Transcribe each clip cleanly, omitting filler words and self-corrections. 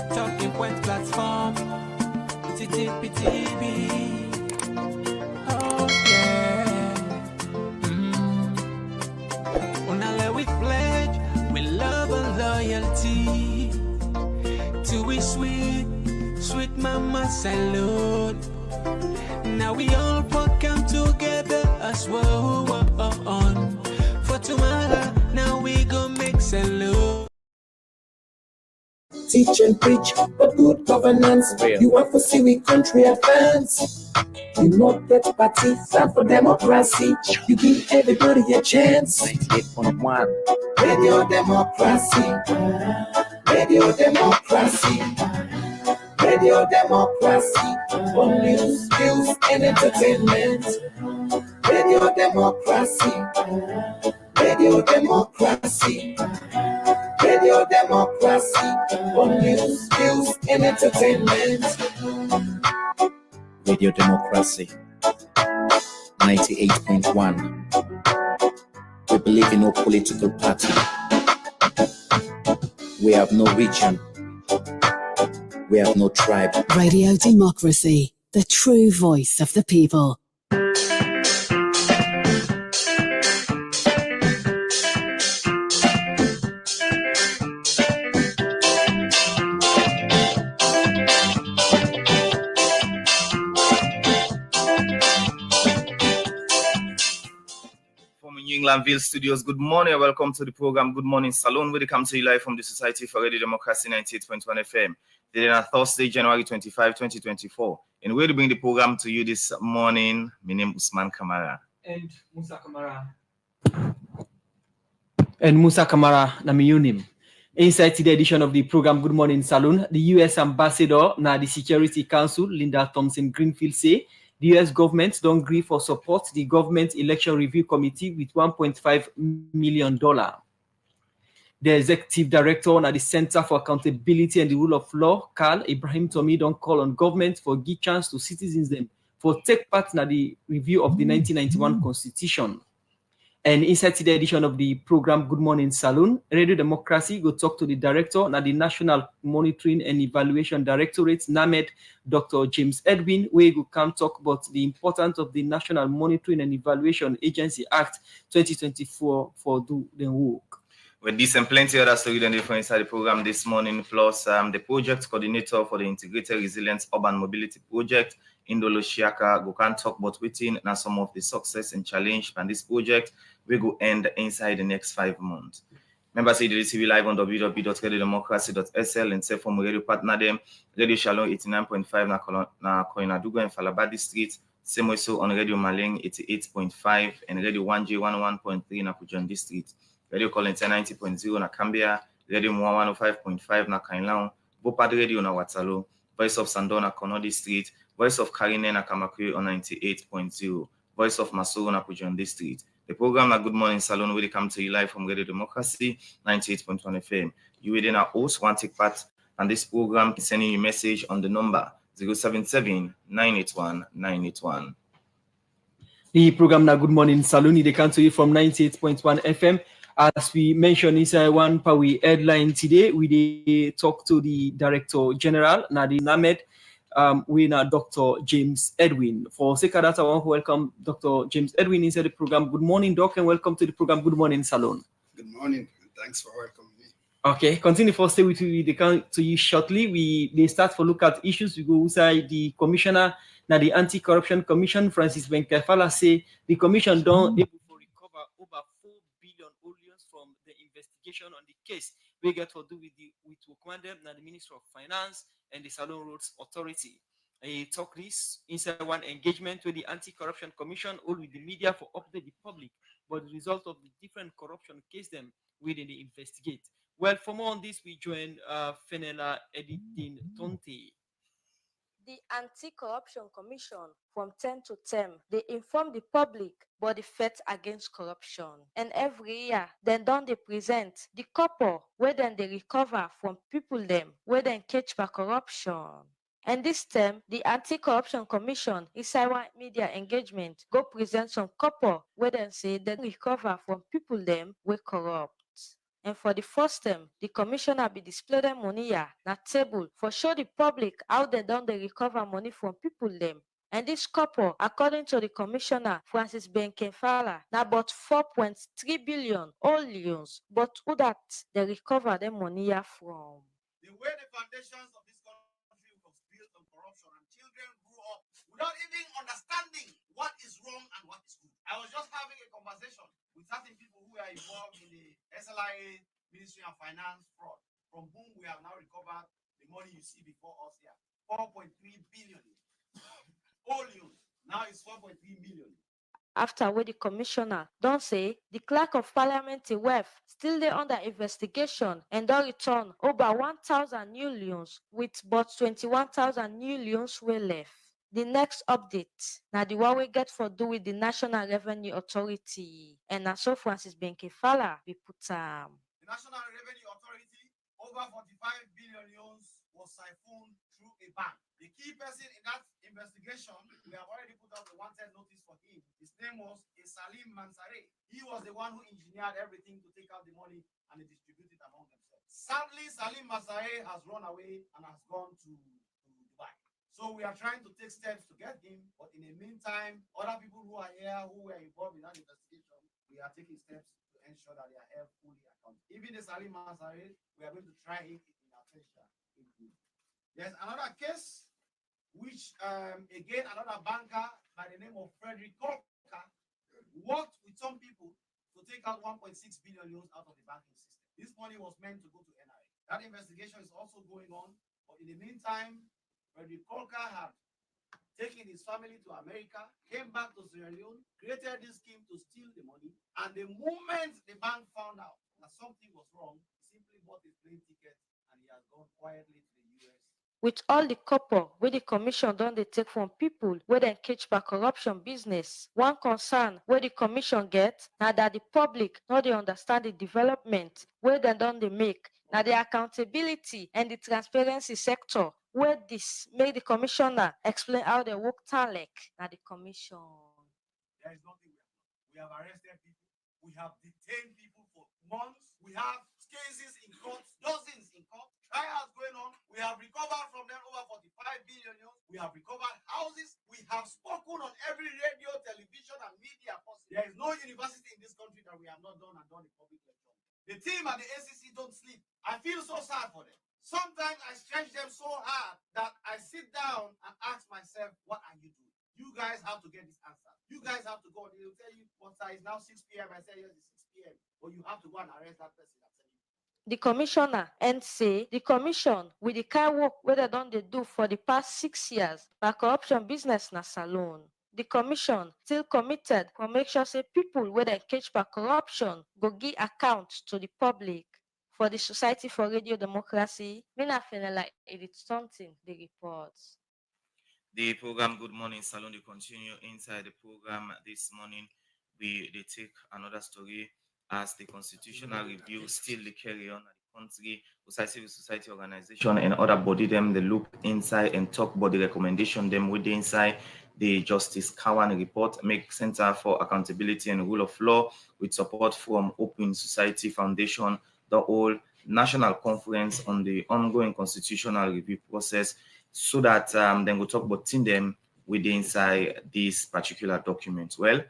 Talking point platform. TTPTV. Oh yeah. Unale we pledge with love and loyalty to we sweet, sweet mama Salone. Now we all come together as one. For tomorrow, now we gon' make Salone. Teach and preach for good governance. You want to see we country advance. You know that party stand for democracy. You give everybody a chance. 98.1 Radio Democracy. Radio Democracy. Radio Democracy. On news, views, and entertainment. Radio Democracy. Radio Democracy. Radio Democracy. On news, views, and entertainment. Radio Democracy 98.1. We believe in no political party. We have no region. We have no tribe. Radio Democracy, the true voice of the people. Englandville Studios. Good morning and welcome to the program Good Morning Salone, where they come to you live from the Society for Radio Democracy 98.1 FM. Today on Thursday, January 25, 2024. And we'll bring the program to you this morning. My name is Usman Kamara. And Musa Kamara Namiyunim. Inside today's edition of the program Good Morning Salone, the U.S. Ambassador na the Security Council, Linda Thompson-Greenfield, say the U.S. government don't agree for support the government election review committee with $1.5 million. The executive director at the Center for Accountability and the Rule of Law, Carl Ibrahim Tommy, don't call on government for give chance to citizens them for take part in the review of the 1991 Constitution. And inside today's edition of the program Good Morning Salone, Radio Democracy go talk to the director at the National Monitoring and Evaluation Directorate, NAMED, Dr. James Edwin, where go come talk about the importance of the National Monitoring and Evaluation Agency Act 2024 for do the work. With this and plenty other stories than for inside the program this morning, plus the project coordinator for the Integrated Resilience Urban Mobility Project, Indolo Shiaka, go can talk about within and some of the success and challenge and this project will go end inside the next 5 months. Members see the receive live on www.radiodemocracy.sl and say from radio partner them, Radio Salone 89.5 na Koinadugo and Falabadi Street, same also on Radio Maleng 88.5 and Radio 1J 11.3 na Kujondi Street. Radio Collins 90.0 na Cambia, Radio Mwa 105.5 na Kainlao, Bopad Radio na Watalo, Voice of Sando na Konodi Street, Voice of Karine na Kamakwe on 98.0, Voice of Masoro na Kujondi Street. The program na Good Morning Salone will come to you live from Radio Democracy 98.1 FM. You within our host want to take part on this program, sending you a message on the number 077-981-981. The program na Good Morning Salone, they come to you from 98.1 FM. As we mentioned inside one power headline today, we talk to the Director General, Nadi Named, we now Dr. James Edwin. For sake of that, I want to welcome Dr. James Edwin inside the program. Good morning, Doc, and welcome to the program Good Morning Salone. Good morning, and thanks for welcoming me. Okay, continue for stay with you. They come to you shortly. They start for look at issues. We go inside the commissioner, now the Anti-Corruption Commission, Francis Benkefala, say the commission don't able to recover over 4 billion from the investigation on the case we get to do with Wakanda, now the Minister of Finance and the Salone Roads Authority. I talk this inside one engagement with the Anti-Corruption Commission, all with the media for update the public, but the result of the different corruption case them within the investigate. Well, for more on this, we join Fenela Editing Tonte. The Anti-Corruption Commission from 10 to 10, they inform the public about the fight against corruption. And every year, then don't they present the couple where then they recover from people them, where then catch for corruption. And this time, the Anti-Corruption Commission is our media engagement go present some couple where then say they recover from people them were corrupt. And for the first time, the commissioner be display them money here na table for show the public how they done they recover money from people them. And this couple, according to the commissioner, Francis Benkefala, now about 4.3 billion all loans, but who that they recover them money here from. The way the foundations of this country was built on corruption and children grew up without even understanding what is wrong and what is good. I was just having a conversation with certain people who are involved in the SLIA Ministry of Finance fraud, from whom we have now recovered the money you see before us here. 4.3 billion. All loans. Now it's 4.3 million. After where the commissioner don't say the clerk of parliament wealth still there under investigation and don't return over 1,000 new loans with but 21,000 new loans were left. The next update now the one we get for do with the National Revenue Authority and now so Francis Benkefala we put The National Revenue Authority over 45 billion loans was siphoned through a bank. The key person in that investigation, we have already put out the wanted notice for him. His name was Salim Mansare. He was the one who engineered everything to take out the money and distribute it among themselves. Sadly, Salim Mansare has run away and has gone to Dubai. So we are trying to take steps to get him, but in the meantime, other people who are here who were involved in that investigation, we are taking steps to ensure that they are held fully accountable. Even the Salim Mansare, we are going to try it in absentia. There's another case, which again another banker by the name of Frederick Kolka worked with some people to take out 1.6 billion loans out of the banking system. This money was meant to go to NRA. That investigation is also going on, but in the meantime, Frederick Kolka had taken his family to America, came back to Sierra Leone, created this scheme to steal the money, and the moment the bank found out that something was wrong, he simply bought his plane ticket and he has gone quietly to the US. With all the copper where the commission don't they take from people where they catch by corruption business. One concern where the commission get now that the public not they understand the development where they don't they make. Now the accountability and the transparency sector where this make the commissioner explain how they work talent. Now the commission. There is nothing we have arrested people, we have detained people for months, we have cases in court, dozens in court, trials going on. We have recovered from them over 45 billion. We have recovered houses. We have spoken on every radio, television, and media possible. There is no university in this country that we have not done a public lecture. The team at the ACC don't sleep. I feel so sad for them. Sometimes I stretch them so hard that I sit down and ask myself, what are you doing? You guys have to get this answer. You guys have to go. They'll tell you, it's now 6 p.m. I say, yes, it's 6 p.m. But you have to go and arrest that person. The commissioner and say the commission with the kind work where they done they do for the past 6 years by corruption business na Salone. The commission still committed to make sure say people where they catch by corruption go give account to the public. For the Society for Radio Democracy, Mina Fenela edit something the reports. The program Good Morning Salone will continue inside the program this morning. They take another story as the constitutional review still carry on at the country. Civil society organization and other body them they look inside and talk about the recommendation them with the inside the Justice Kawan report make Center for Accountability and Rule of Law with support from Open Society Foundation, the whole national conference on the ongoing constitutional review process, so that then we'll talk about them with the inside this particular document. Well,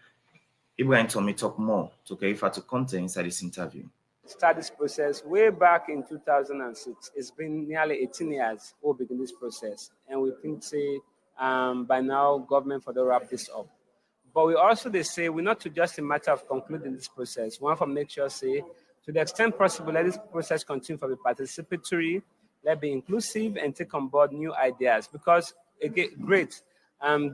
Ibrahim Tommy talk more to refer to content inside this interview. Start this process way back in 2006. It's been nearly 18 years we begin this process, and we think say by now government for the wrap this up. But we also they say we're not to just a matter of concluding this process. We want to make sure say to the extent possible let this process continue to be participatory, let be inclusive, and take on board new ideas. Because again, great.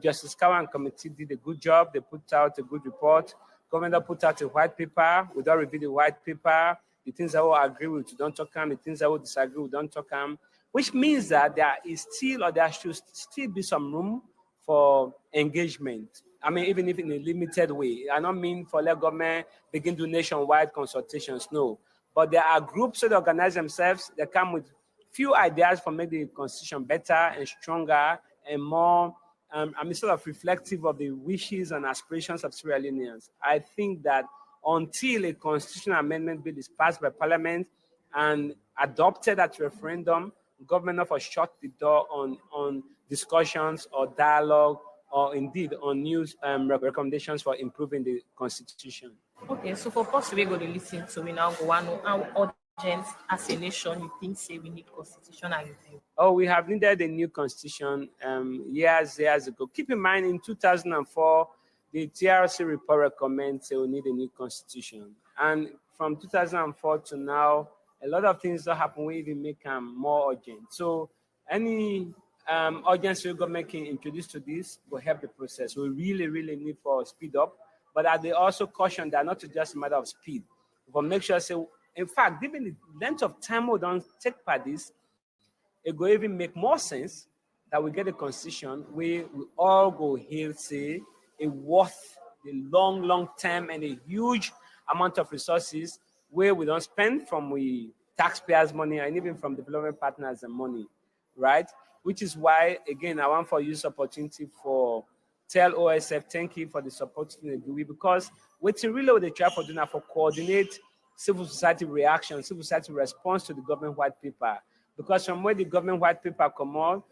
Justice Kawan committee did a good job. They put out a good report. Governor put out a white paper. We don't review the white paper. The things that we agree with, we don't talk them. The things that we disagree, we don't talk them. Which means that there is still, or there should still be some room for engagement. I mean, even if in a limited way. I don't mean for let government begin to nationwide consultations, no. But there are groups that organize themselves. They come with few ideas for make the constitution better and stronger and more sort of reflective of the wishes and aspirations of Sierra Leoneans. I think that until a constitutional amendment bill is passed by Parliament and adopted at referendum. Government not for shut the door on discussions or dialogue or indeed on new recommendations for improving the constitution. Okay, so for us we go to listen to we now go on how urgent as a nation you think say we need constitutional review. Oh, we have needed a new constitution years ago. Keep in mind, in 2004, the TRC report recommends we need a new constitution. And from 2004 to now, a lot of things that happen will even make them more urgent. So any urgency government can introduce to this will help the process. We really need for speed up, but they also caution that not just a matter of speed, but make sure, say, in fact, given the length of time we don't take part this, it will even make more sense that we get a constitution where we all go here, say, a worth the long term and a huge amount of resources where we don't spend from we taxpayers' money and even from development partners and money, right? Which is why, again, I want to use this opportunity for tell OSF thank you for the support in the GUI, because what's really what they try for doing for coordinate civil society reaction, civil society response to the government white paper. Because from where the government white paper come out,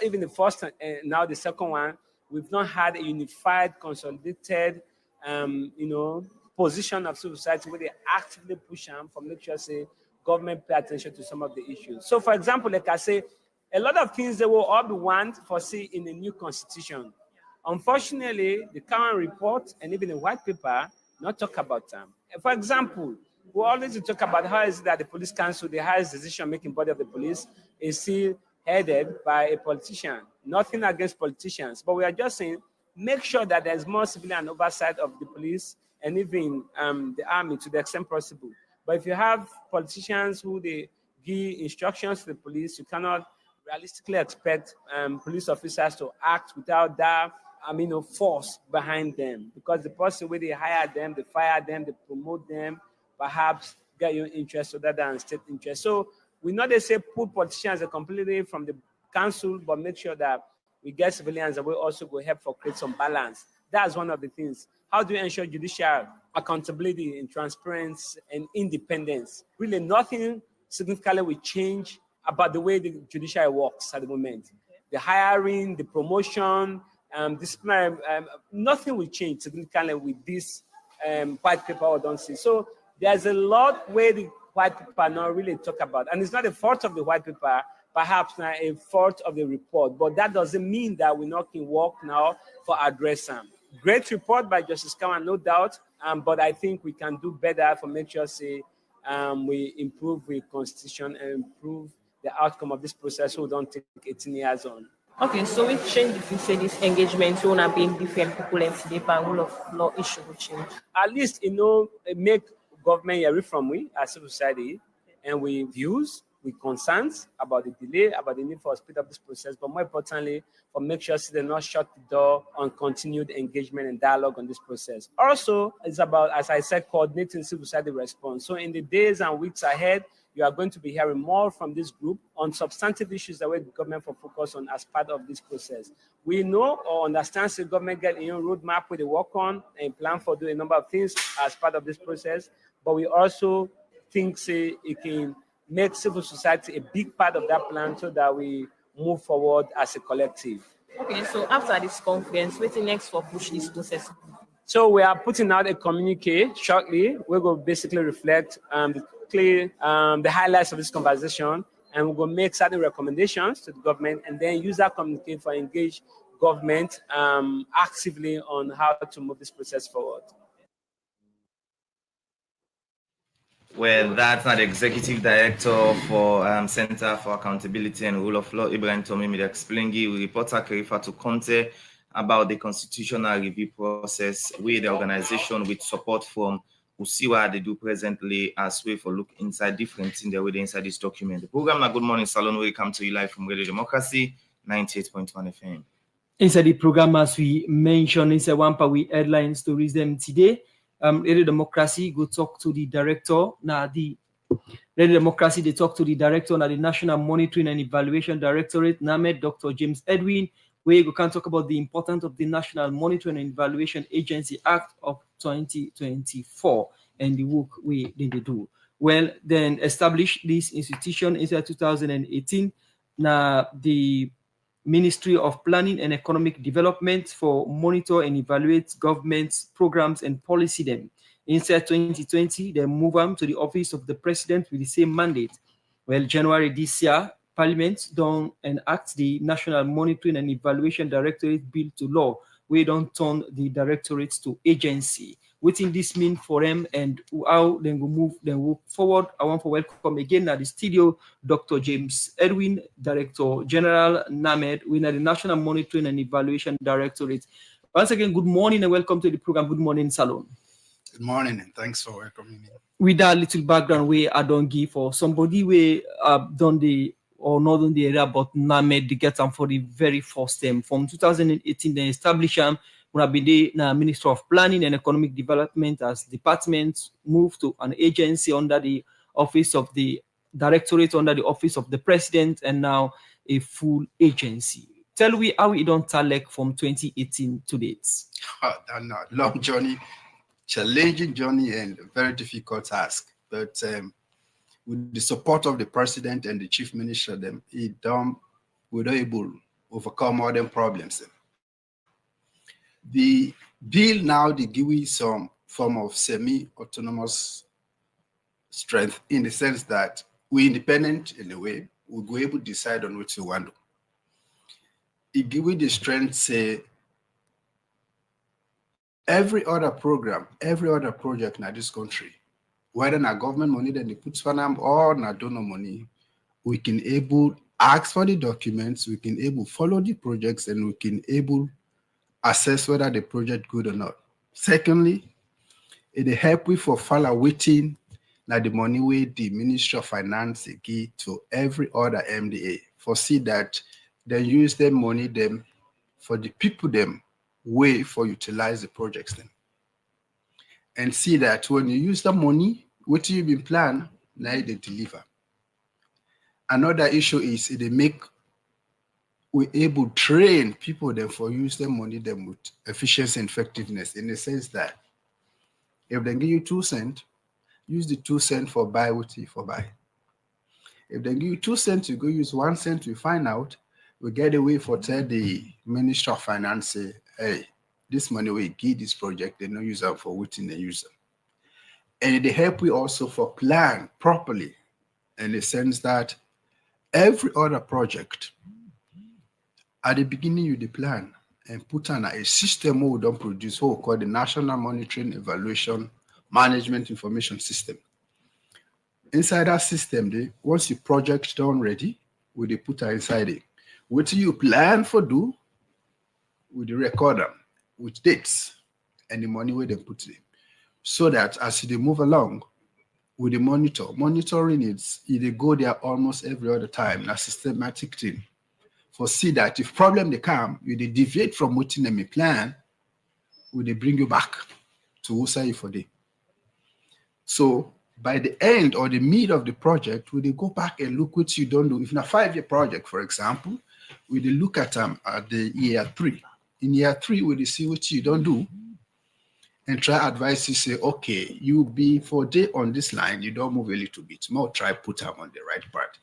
even the first and now the second one, we've not had a unified, consolidated, position of civil society where they actively push them for make sure say government pay attention to some of the issues. So, for example, like I say, a lot of things they will all be want for see in the new constitution. Unfortunately, the current report and even the white paper not talk about them. For example, we always talk about how is it that the police council, the highest decision-making body of the police, is still headed by a politician. Nothing against politicians, but we are just saying, make sure that there's more civilian oversight of the police and even the army to the extent possible. But if you have politicians who they give instructions to the police, you cannot realistically expect police officers to act without that force behind them, because the person where they hire them, they fire them, they promote them, perhaps get your interest rather than state interest. So we not they say put politicians completely from the council, but make sure that we get civilians that will also go help for create some balance. That's one of the things. How do you ensure judicial accountability and transparency and independence? Really nothing significantly will change about the way the judiciary works at the moment. The hiring, the promotion, discipline, nothing will change significantly with this white paper we don't see. So there's a lot where the white paper not really talk about, and it's not a fault of the white paper, perhaps not a fault of the report, but that doesn't mean that we're not can work now for address them. Great report by Justice Kaman, no doubt, but I think we can do better for make sure say we improve the constitution and improve the outcome of this process so we don't take 18 years on. Okay, so we change if you say this engagement, you want to bring different people and the rule of law issue will change. At least, make government hear from we as civil society, and we views, we concerns about the delay, about the need for speed up this process, but more importantly, for make sure they not shut the door on continued engagement and dialogue on this process. Also, it's about, as I said, coordinating civil society response. So in the days and weeks ahead, you are going to be hearing more from this group on substantive issues that the government will focus on as part of this process. We know or understand the government get a roadmap where they work on and plan for doing a number of things as part of this process, but we also think it can make civil society a big part of that plan so that we move forward as a collective. Okay, so after this conference, what's next for push this process? So we are putting out a communique shortly. We will basically reflect the highlights of this conversation, and we're going to make certain recommendations to the government and then use that communique for engage government actively on how to move this process forward. Well, that's not the executive director for Center for Accountability and Rule of Law, Ibrahim Tomimi Explengi. We reporter Kerifa to Conte about the constitutional review process with the organization with support from Usiwa they do presently as we for look inside different things that within inside this document. The program now Good Morning Salone will come to you live from Radio Democracy 98.1 FM. Inside the program, as we mentioned, inside one part we headline stories them today. Radio Democracy go talk to the director. Now the Radio Democracy they talk to the director now the National Monitoring and Evaluation Directorate, NAMED, Dr. James Edwin. where we can talk about the importance of the National Monitoring and Evaluation Agency Act of 2024 and the work we did do. Well, then establish this institution in 2018. Now, the Ministry of Planning and Economic Development for monitor and evaluate government's programs and policy them. Inside 2020, they move on to the office of the president with the same mandate. Well, January this year, Parliament don't enact the National Monitoring and Evaluation Directorate bill to law. We don't turn the directorates to agency. What in this mean for them and how then we move forward? I want to welcome again at the studio Dr. James Edwin, Director General NAMED, we are the National Monitoring and Evaluation Directorate. Once again, good morning and welcome to the program. Good morning, Salone. Good morning, and thanks for welcoming me. With that little background, we I don't give for somebody we done the or not on the area, but NAMED the get them for the very first time from 2018. They established them. We have been the Minister of Planning and Economic Development as department moved to an agency under the office of the directorate under the office of the president, and now a full agency. Tell me how it don't tell like from 2018 to date. Long journey, challenging journey, and a very difficult task. But with the support of the president and the chief minister, we're able to overcome all them problems. The bill now they give you some form of semi-autonomous strength in the sense that we're independent in a way. We'll be able to decide on what we want to do. It gives you the strength, say, every other program, every other project in this country, whether na government money then they put for them or na donor money, we can able ask for the documents, we can able follow the projects, and we can able assess whether the project good or not. Secondly, it help we for follow waiting like the money way the Ministry of Finance give to every other MDA for see that they use them money them for the people them way for utilize the projects then. And see that when you use the money, what you been plan, now they deliver. Another issue is they make we able to train people then for use them money them with efficiency and effectiveness in the sense that if they give you 2 cents, use the 2 cents for buy what you for buy. If they give you 2 cents, you go use 1 cent to find out, we get away for tell the Minister of Finance say, hey, this money we give this project, they no use them for waiting they use them. And they help we also for plan properly in the sense that every other project, at the beginning you the plan and put on a system where we don't produce what we call the National Monitoring Evaluation Management Information System. Inside that system, once your project done ready, we they put inside it. What you plan for do, we record them with dates and the money where they put it. So that as they move along with the monitoring they go there almost every other time, a systematic thing. For see that if problem they come, you they deviate from what they plan, will they bring you back to who say for them. So by the end or the mid of the project, will they go back and look what you don't do? If in a 5-year project, for example, will they look at at the year 3. In year 3, will they see what you don't do and try advise you say, okay, you be for day on this line, you don't move a little bit more, try put them on the right part.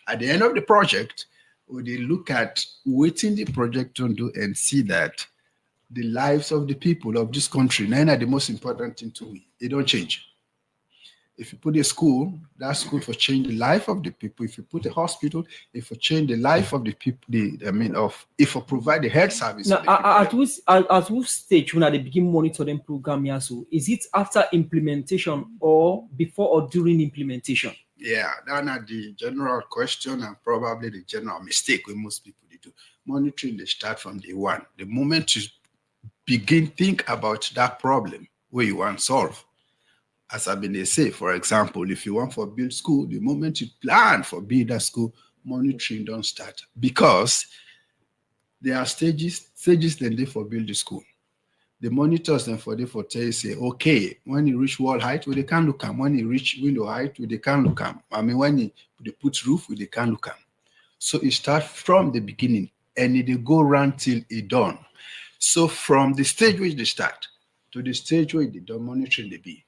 At the end of the project, will they look at waiting the project to do and see that the lives of the people of this country, nine are the most important thing to me. They don't change. If you put a school, that school for change the life of the people. If you put a hospital, if you change the life of the people, if you provide the health service. Now, at which stage when they begin monitoring program here, so is it after implementation or before or during implementation? Yeah, that's the general question and probably the general mistake when most people do. Monitoring they start from day one. The moment you begin think about that problem where you want to solve. As I've been say, for example, if you want for build school, the moment you plan for build that school, monitoring don't start because there are stages then they for build the school. The monitors then for they for tell you say, okay, when you reach wall height, they can look at. When you reach window height, they can look at. I mean, when they put roof, they can look at. So it starts from the beginning. and it go round till it done. So from the stage which they start to the stage where they don't monitoring the be.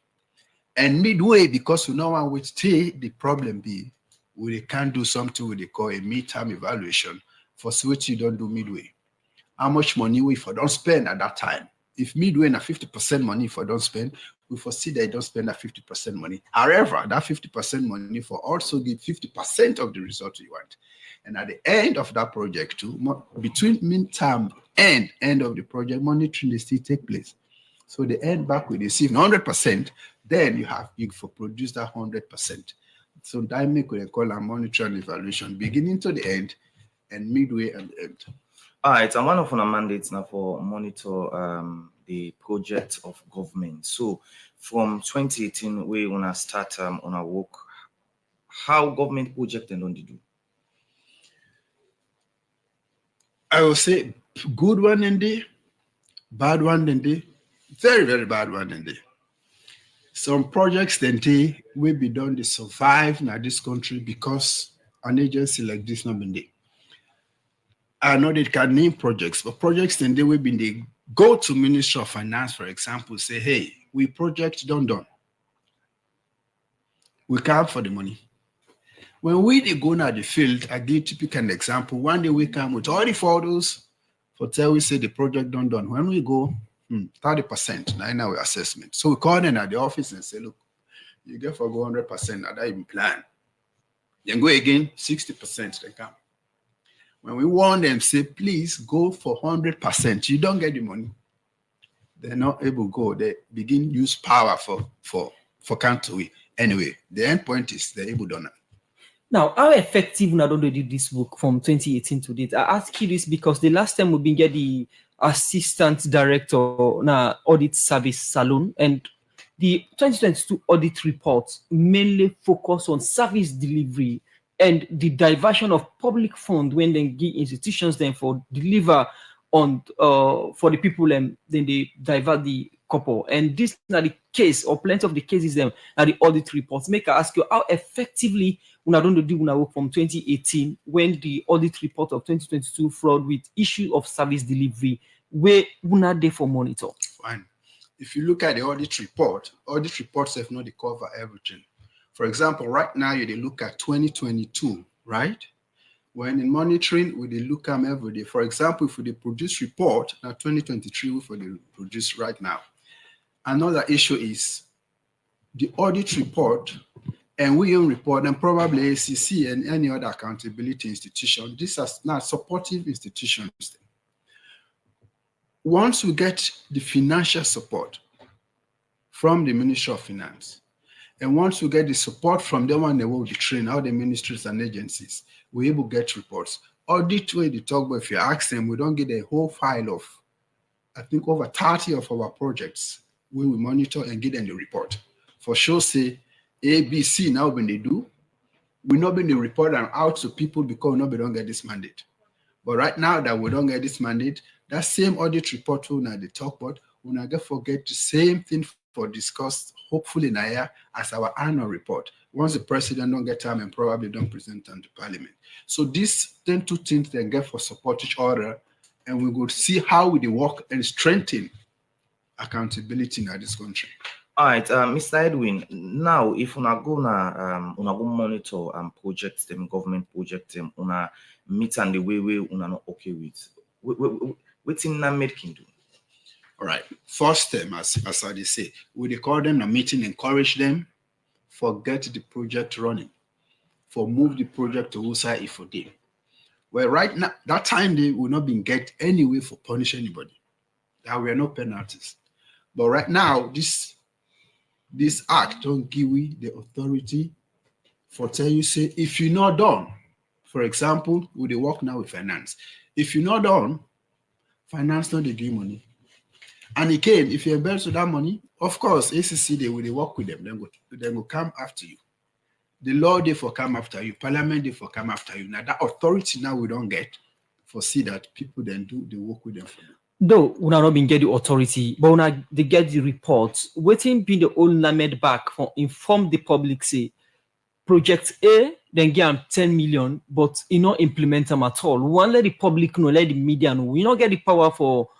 And midway, because we know one which the problem be, we can't do something we call a midterm evaluation for which you don't do midway. How much money we for don't spend at that time? If midway na 50% money for don't spend, we foresee that you don't spend that 50% money. However, that 50% money for also give 50% of the result you want. And at the end of that project too, between midterm and end of the project, monitoring will still take place. So the end back will receive 100%, then you for produce that 100%. So that make we call a monitoring and evaluation, beginning to the end and midway and the end. All right, and one of our mandates now for monitor the project of government. So from 2018, we wanna start on our work. How government project and don't they do? I will say good one in there, bad one in there, very, very bad one in there. Some projects then they will be done to survive in this country because an agency like this not been there. I know they can name projects, but projects then they will be they go to Ministry of Finance, for example, say, hey, we project done. We come for the money. When we go now the field, I give typical an example. One day we come with all the photos for tell we say the project done. When we go, 30% now in our assessment. So we call them at the office and say, look, you get for go 100%, now that even plan. Then go again, 60% they come. When we warn them, say, please go for 100%. You don't get the money. They're not able to go. They begin use power for country. Anyway, the end point is they're able to do. Now, how effective when I don't do this work from 2018 to date? I ask you this because the last time we've been get the assistant director na audit service Salone, and the 2022 audit report mainly focus on service delivery and the diversion of public funds when they give institutions them for deliver on for the people and then they divert the couple. And this is not the case, or plenty of the cases them are the audit reports. Make I ask you how effectively una don't do una work from 2018 when the audit report of 2022 fraud with issue of service delivery where una there for monitor. Fine. If you look at the audit reports have not cover everything. For example, right now you look at 2022, right? When in monitoring, we look at them every day. For example, if we produce report, now 2023, we produce right now. Another issue is the audit report, and we own report, and probably ACC and any other accountability institution. These are not supportive institutions. Once we get the financial support from the Ministry of Finance, and once we get the support from them when they will be trained, all the ministries and agencies, we're able to get reports. Audit way they talk about, if you ask them, we don't get a whole file of, I think, over 30 of our projects we will monitor and get them the report. For sure, say A, B, C, now when they do, we not been the report and out to people because we don't get this mandate. But right now that we don't get this mandate, that same audit report we now they talk about, we not get forget the same thing for discussed, hopefully in a year, as our annual report. Once the president don't get time and probably don't present them to parliament. So these 2 things they get for support each other, and we will see how we work and strengthen accountability in this country. All right, Mr. Edwin. Now, if una go monitor projects them, government projects them, una meet and the way una not okay with, what's in that making do? All right. First term, as I say, we call them a meeting, encourage them, for get the project running, for move the project to USA if for them. Well, right now, that time they will not be get any way for punish anybody. There were no penalties. But right now, this act don't give we the authority for tell you say, if you're not done, for example, we work now with finance. If you're not done, finance not they give money. And again, if you embezzle that money, of course, ACC, they will work with them. Then will come after you. The law, they for come after you. Parliament, they for come after you. Now, that authority now we don't get for see that people then do the work with them for them. Though we not been get the authority, but when they get the reports, waiting being the old made back for inform the public say, project A, then give them 10 million, but you not implement them at all. We want let the public know, let the media know. We not get the power for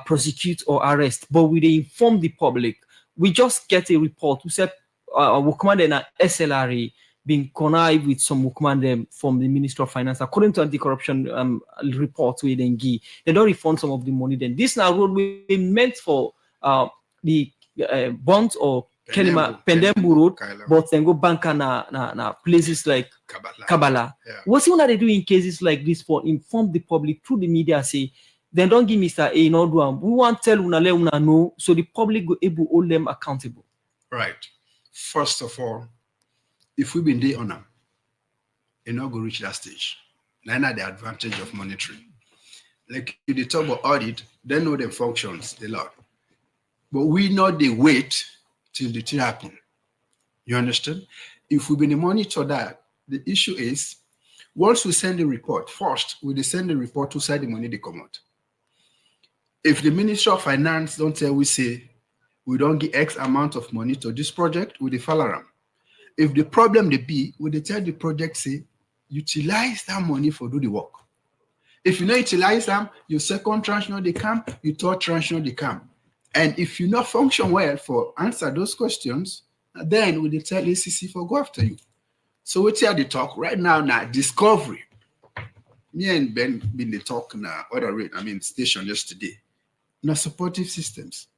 prosecute or arrest, but we they inform the public. We just get a report. We said Wukman and SLRA being connived with some Wukman from the Ministry of Finance. According to anti-corruption report we then give, they don't refund some of the money. Then this now road we meant for the bonds or Pendembu Road, but then go bank na places like Kabbalah. Yeah. What's what they do in cases like this for inform the public through the media? Say, then don't give Mr. A no do. We want tell una let una know so the public go able hold them accountable. Right. First of all, if we've been there on them, you not go reach that stage. Then the advantage of monitoring. Like if they talk about audit, they know the functions a lot. But we know they wait till the thing happen. You understand? If we been monitor that, the issue is once we send the report, first we send the report to side the money they come out. If the Ministry of Finance don't tell we say we don't give X amount of money to this project, we follow them. If the problem they be, we tell the project say utilize that money for do the work. If you not utilize them, your second tranche not they come, your third tranche not they come. And if you not function well for answer those questions, then we tell ACC for go after you. So we tell the talk right now discovery. Me and Ben been the talk now other rate, station yesterday. Now supportive systems.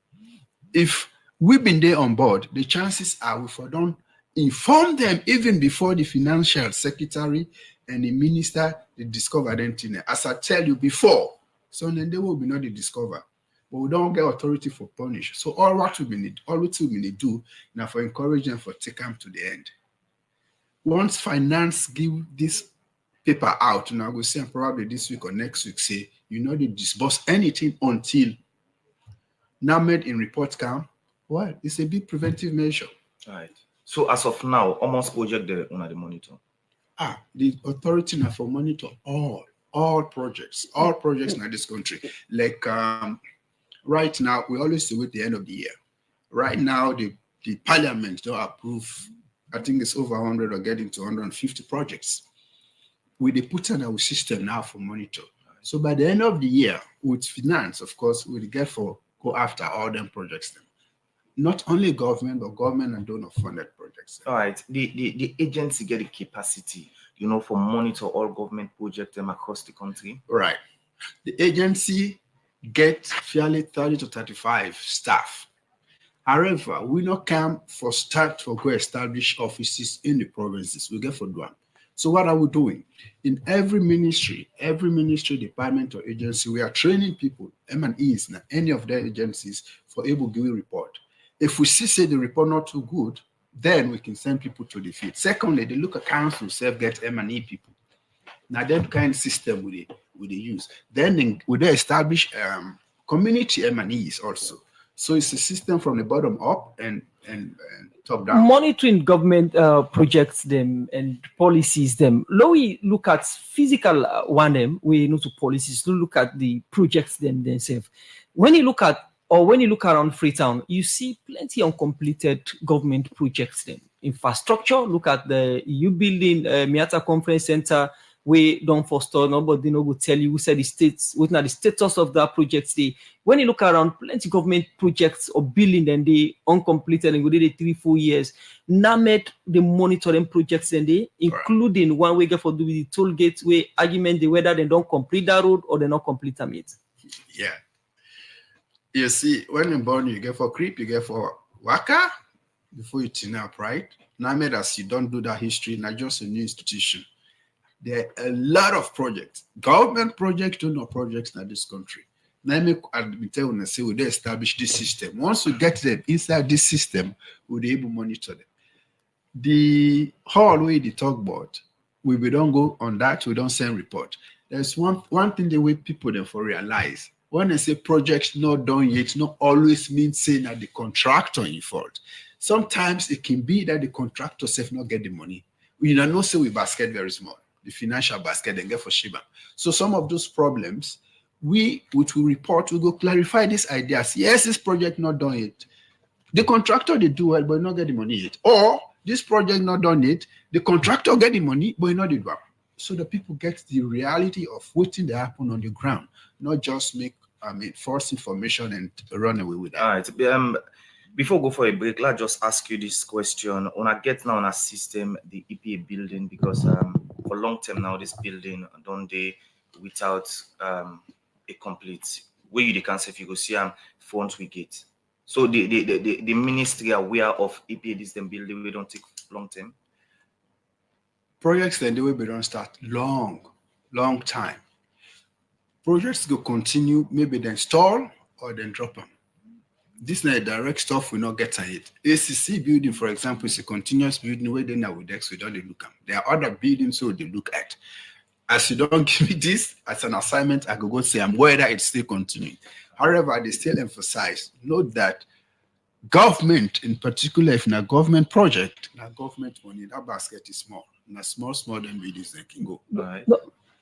If we've been there on board, the chances are we don't inform them even before the financial secretary and the minister they discover them. As I tell you before, so then they will be not the discover. But we don't get authority for punish. So all what we need do now for encourage them for take them to the end. Once finance give this paper out, now we'll say probably this week or next week, say they disburse anything until now made in report count. Well, it's a big preventive measure. Right. So as of now, almost project the monitor. The authority now for monitor all projects in this country. Like right now, we always do it at the end of the year. Right now, the parliament don't approve, I think it's over 100 or getting to 150 projects. We put in our system now for monitor. So by the end of the year, with finance, of course, we get for go after all them projects. Not only government, but government and donor funded projects. All right. The agency get the capacity, for monitor all government projects across the country. Right. The agency get fairly 30 to 35 staff. However, we not come for go establish offices in the provinces. We get for one. So what are we doing? In every ministry, department or agency, we are training people, M&Es, any of their agencies for able to give a report. If we see say the report not too good, then we can send people to the field. Secondly, they look at council, get M&E people. Now that kind of system we use. Then we establish community M&Es also. So it's a system from the bottom up and top down. Monitoring government projects them and policies them. Now we look at physical one we know to policies to look at the projects themselves. When you look around Freetown, you see plenty of uncompleted government projects them. Infrastructure, look at the EU building, Miata Conference Center, we don't forestall, nobody will tell you who said the states, what now the status of that project. When you look around, plenty government projects or building, then they uncompleted and we did it 3-4 years. NAMED, they monitor them projects and they, including one way for do with the toll gates, where argument the whether they don't complete that road or they not complete them yet. Yeah. You see, when you're born, you get for creep, you get for waka before you turn up, right? NAMED, as you don't do that history, not just a new institution. There are a lot of projects, government projects, donor projects in this country. Let me tell you, say we establish this system. Once we get them inside this system, we'll be able to monitor them. The whole way they talk about, we don't go on that, we don't send report. There's one thing the way people therefore realize. When I say projects not done yet, not always means saying that the contractor in fault. Sometimes it can be that the contractor self not get the money. We don't say we basket very small. The financial basket and get for Shiba. So some of those problems, which we report, we go clarify these ideas. Yes, this project not done yet. The contractor they do well, but not get the money yet. Or this project not done yet, The contractor get the money, but not the drop. So the people get the reality of waiting that happen on the ground, not just make false information and run away with that. All right. Before we go for a break, let's just ask you this question. When I get now on a system, the EPA building, because for long term now, this building don't they without a complete where you can say if you go see funds we get. So the ministry are aware of EPA this them building we don't take long term. Projects then the way we don't start long time. Projects go continue, maybe then stall or then drop them. This not direct stuff will not get ahead. ACC building, for example, is a continuous building where they now with X we don't look at. There are other buildings so they look at. As you don't give me this as an assignment, I could go say whether it's still continuing. However, they still emphasize, note that government, in particular, if not government project, not government money, that basket is small. Not small than buildings they can go. All right.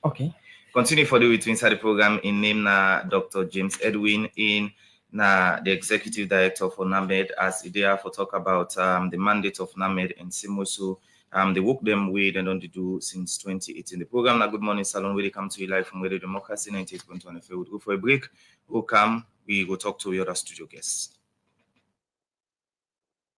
Okay. Continue for the with inside the program in name na Dr. James Edwin in na the executive director for NAMED as there for talk about the mandate of NAMED and Simosu. The work them with and don't do since 2018. The program na Good Morning Salone where they come to you live from Radio Democracy 98.1 FM. We'll go for a break. We'll come. We go talk to the other studio guests.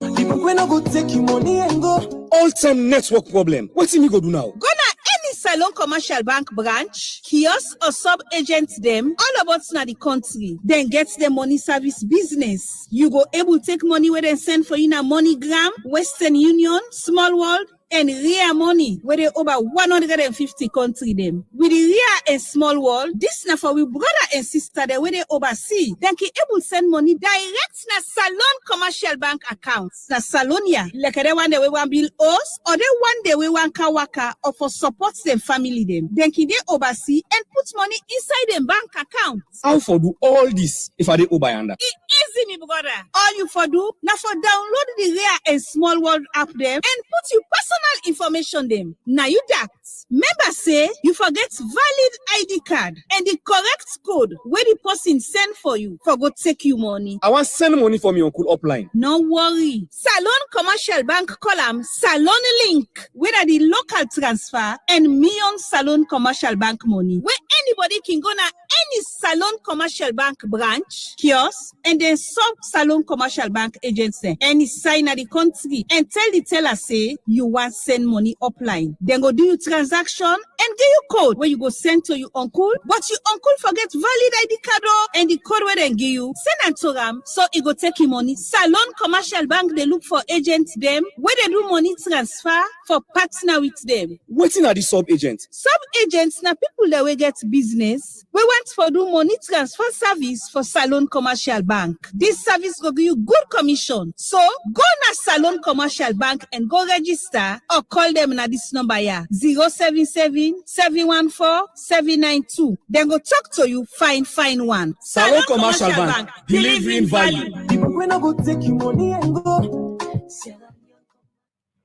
When I go take your money and go. All-time network problem. What's me go do now? Go na any Salone Commercial Bank branch, kiosk or sub-agent them, all about na the country. Then get the money service business. You go able take money where they send for you na MoneyGram, Western Union, Small World, and Ria Money, where they over 150 country them. With the Ria and Small World, this na for we brother and sister there where they oversee. Then can able send money direct na Salone Commercial Bank accounts. Na Salonia, like they one day we want bill us, or they one day we want kawaka, or for support them family them. Then can they oversee and put money inside them bank accounts. How for do all this if I dey over yonder? Easy, me brother. All you for do, now for download the Ria and Small World app them and put your personal information them. Now you that. Member say you forget valid ID card and the correct code where the person send for you for go take you money. I want send money for me uncle upline. No worry. Salone Commercial Bank column Salone Link where are the local transfer and Million Salone Commercial Bank money where anybody can go na any Salone Commercial Bank branch, kiosk, and then sub Salone Commercial Bank agency. Any sign at the country and tell the teller say you want send money upline. Then go do your transaction and give you code where you go send to your uncle, but your uncle forget valid ID card and the code where they give you, send and to them so it go take you money. Salone Commercial Bank, they look for agents them where they do money transfer for partner with them. Waiting at the sub agent. Sub agents na people that will get business. We want for do money transfer service for Salone Commercial Bank. This service will give you good commission. So go na Salone Commercial Bank and go register or call them na this number here 077-714-792. Then go talk to you, find one. Salone Commercial Bank, delivering value. When I go take your money and go.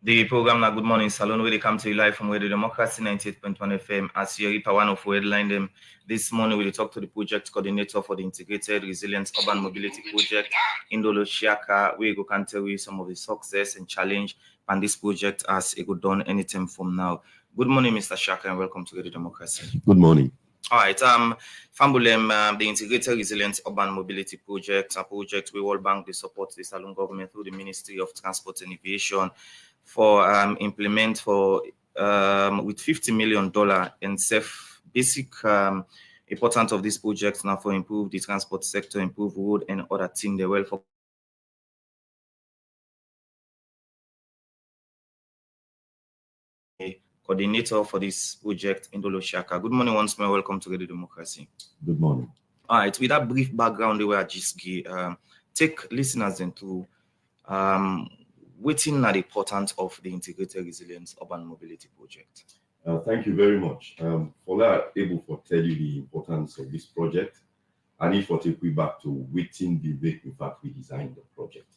The program na Good Morning Salone where they come to you live from Radio Democracy 98.1 FM. As you hear one of headline them this morning, we will talk to the project coordinator for the Integrated Resilience Urban Mobility Project in Doloshiaka, where you can tell you some of the success and challenge and this project as it could done anytime from now. Good morning, Mr. Shaka, and welcome to Radio Democracy. Good morning. All right, Fambulem, the Integrated Resilience Urban Mobility Project, a project we World Bank they support the Salone government through the Ministry of Transport and Aviation for implement for with $50 million and basic important of this project now for improve the transport sector, improve road and other things they well for coordinator for this project in Doloshiaka. Good morning once more. Welcome to Radio Democracy. Good morning. All right, with that brief background, the way I just give, take listeners into waiting at the importance of the Integrated Resilience Urban Mobility Project. Thank you very much. For that, able to tell you the importance of this project, and if I take you back to waiting the way in fact we designed the project.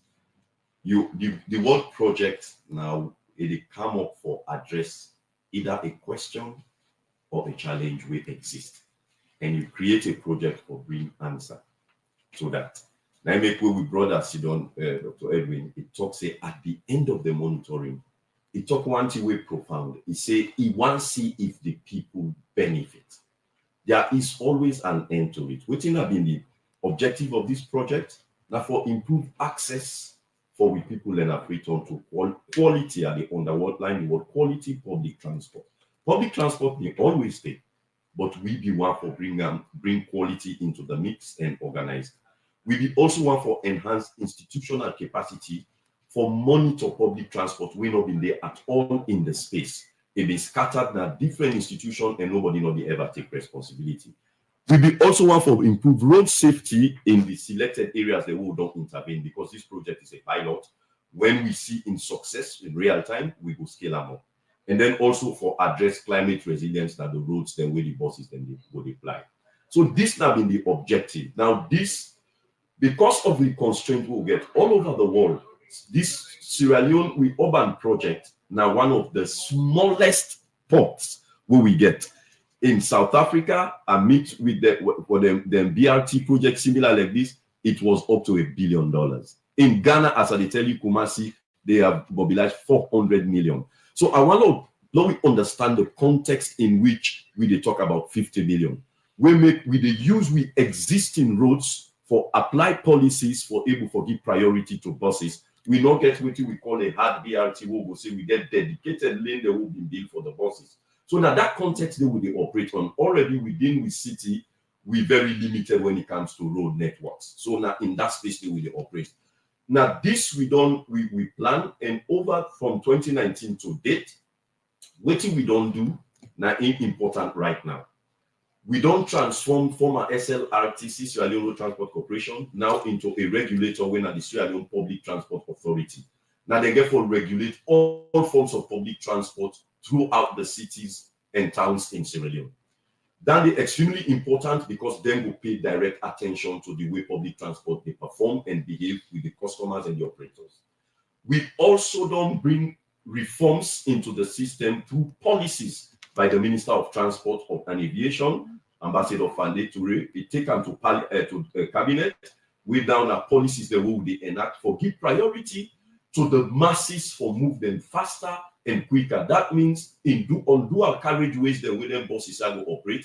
The word project now it come up for address either a question or a challenge will exist, and you create a project for bring answer to that. Now, make way with brother Sidon, Dr. Edwin, it talks at the end of the monitoring, he talk one thing way profound. He say he wants to see if the people benefit. There is always an end to it. Waiting have been the objective of this project. Now for improved access for we people and a return to quality at the underline the word quality public transport. Public transport may always stay, but we be one for bring quality into the mix and organize. We be also one for enhanced institutional capacity for monitor public transport. We not been there at all in the space. It be scattered na different institutions and nobody not be ever take responsibility. We be also want for improved road safety in the selected areas that we don't intervene, because this project is a pilot. When we see in success in real time, we will scale them up. And then also for address climate resilience that the roads, then where the buses then they will apply. So this now been the objective. Now this, because of the constraint we'll get all over the world, this Sierra Leone we urban project now one of the smallest ports where we get. In South Africa, I meet with the BRT project similar like this, it was up to $1 billion. In Ghana, as I tell you, Kumasi, they have mobilized 400 million. So I want to let we understand the context in which we talk about 50 million. We use existing roads for apply policies for able to give priority to buses. We not get what we call a hard BRT. We will say we get dedicated lane that will be built for the buses. So now that context they will operate on already within the city, we very limited when it comes to road networks. So now in that space they will operate. Now this we plan, and over from 2019 to date, what we don't do now is important right now. We don't transform former SLRTC, Sierra Leone Road Transport Corporation, now into a regulator when at the Sierra Leone Public Transport Authority. Now they therefore regulate all forms of public transport throughout the cities and towns in Sierra Leone. That is extremely important because then we pay direct attention to the way public transport they perform and behave with the customers and the operators. We also don't bring reforms into the system through policies by the Minister of Transport and Aviation, Ambassador Fande Toure. We take them to cabinet, we down our policies that will be enact for give priority to the masses for move them faster and quicker. That means on dual carriageways the way them buses are going to operate,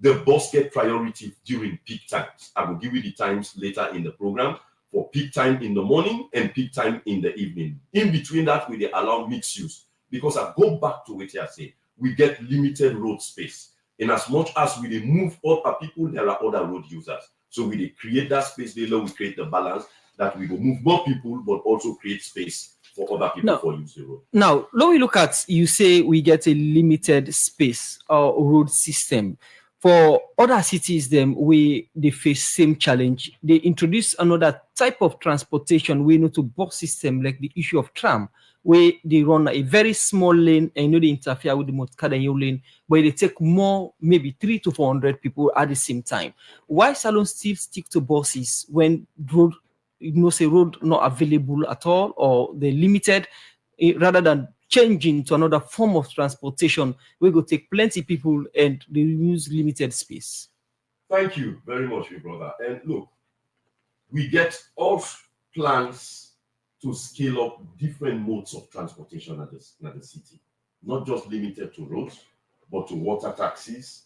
the bus get priority during peak times. I will give you the times later in the program for peak time in the morning and peak time in the evening. In between that, we allow mixed use, because I go back to what I say, we get limited road space. And as much as we move other people, there are other road users. So we create that space, we create the balance that we will move more people, but also create space for other people for use the road. Now, let me look at, you say we get a limited space or road system. For other cities, they face same challenge. They introduce another type of transportation. We know to bus system, like the issue of tram, where they run a very small lane and they interfere with the Motkadayo lane, where they take more, maybe 300 to 400 people at the same time. Why Salone still stick to buses when road, road not available at all, or they're limited, rather than changing to another form of transportation? We go take plenty people and they use limited space. Thank you very much, my brother. And look, we get all plans to scale up different modes of transportation at the city, not just limited to roads, but to water taxis,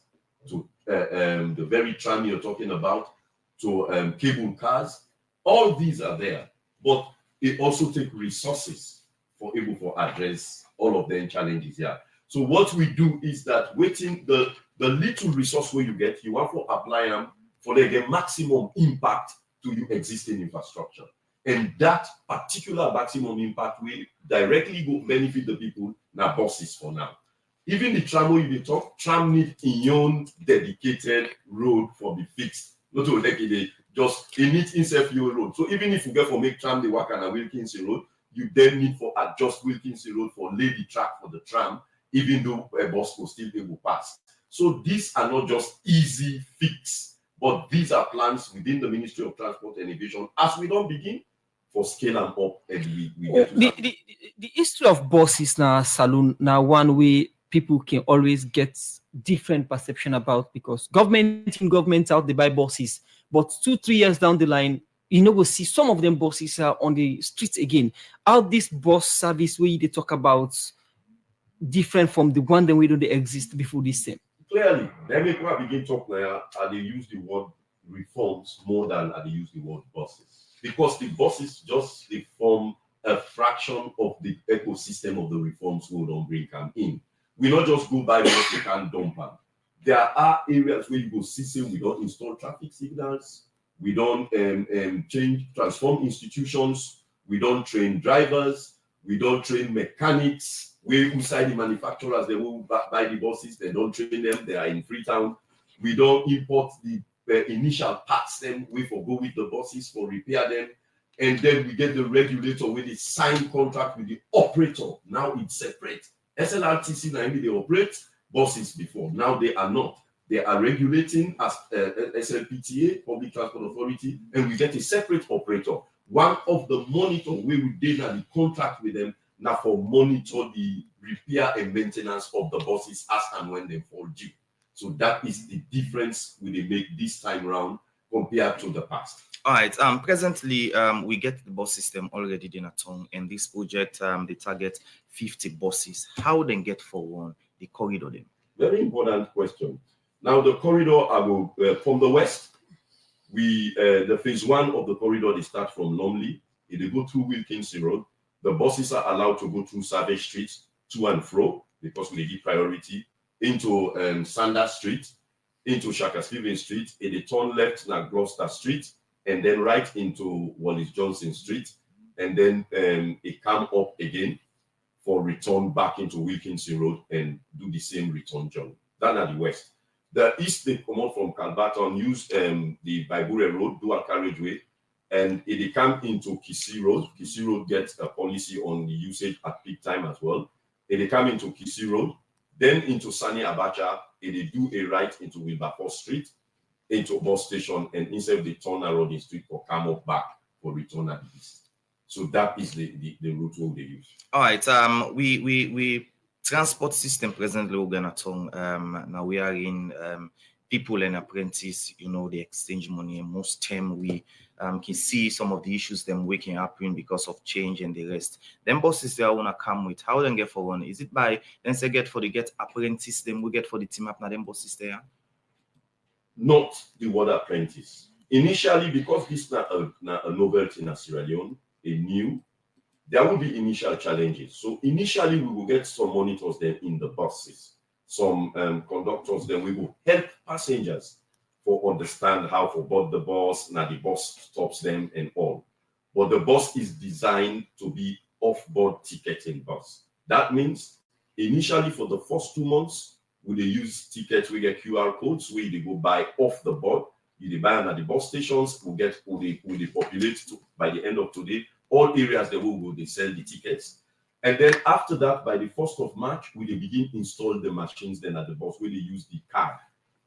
to the very tram you're talking about, to cable cars. All these are there, but it also takes resources for able to address all of them challenges here. So what we do is that waiting the little resource where you get, you want to apply them for the maximum impact to your existing infrastructure. And that particular maximum impact will directly go benefit the people now buses for now. Even the tram where you talk, tram need in own dedicated road for the fixed. Not to like it just it needs insert your road. So even if you get for make tram the work and a Wilkinson road, you then need for adjust Wilkinson road for lay the track for the tram, even though a bus will still be able to pass. So these are not just easy fix, but these are plans within the Ministry of Transport and Aviation as we don't begin for scale and up. And we get to the history of buses now, Salone, now one way people can always get different perception about, because government out they buy buses, but 2-3 years down the line, you know, we'll see some of them buses are on the streets again. How this bus service where they talk about different from the one that we don't exist before this time? Clearly, let me begin talk now. They use the word reforms more than they use the word bosses, because the bosses just they form a fraction of the ecosystem of the reforms we don't bring them in. We not just go by what we can dump them. There are areas where you go see, say we don't install traffic signals, we don't transform institutions, we don't train drivers, we don't train mechanics. We inside the manufacturers, they will buy the buses, they don't train them, they are in Freetown. We don't import the initial parts, then we forgo with the buses for repair them. And then we get the regulator with the signed contract with the operator. Now it's separate. SLRTC now they operate buses before. Now they are not. They are regulating as SLPTA, Public Transport Authority, and we get a separate operator. One of the monitor we will did the contract with them now for monitor the repair and maintenance of the buses as and when they fall due. So that is the difference we make this time around compared to the past. All right. Presently, we get the bus system already in a tongue, and this project, they target 50 buses. How then get for one the corridor then? Very important question. Now the corridor, I will from the west. The phase one of the corridor they start from Lumley. They go through Wilkinson Road. The buses are allowed to go through Savage Street to and fro because we give priority into Sanders Street, into Shaka Stevens Street. They turn left na Gloucester Street, and then right into Wallace Johnson Street, and then it come up again for return back into Wilkinson Road and do the same return journey. That's at the west. The east, they come out from Calverton, use the Baibure Road, dual carriageway, and they come into Kisi Road. Kisi Road gets a policy on the usage at peak time as well. And they come into Kisi Road, then into Sani Abacha, and they do a right into Wilberforce Street, into a bus station, and instead they turn around the street or come up back for return at the east. So that is the route they use. All right. We transport system presently we're gonna tongue. Now we are in people and apprentice, they exchange money, and most time we can see some of the issues them waking up in because of change and the rest. Them bosses they wanna come with. How then get for one? Is it by then say get for the get apprentice, then we get for the team up now them bosses there? Not the word apprentice. Initially, because this is not a novelty in Sierra Leone, there will be initial challenges. So initially, we will get some monitors then in the buses, some conductors, then we will help passengers for understand how to board the bus, now the bus stops them and all. But the bus is designed to be off-board ticketing bus. That means initially for the first 2 months, we they use tickets, we get QR codes, we they go buy off the board. You buy them at the bus stations, we get who they populate to, by the end of today. All areas they will go, they sell the tickets. And then after that, by the 1st of March, we they begin install the machines then at the bus where they use the card.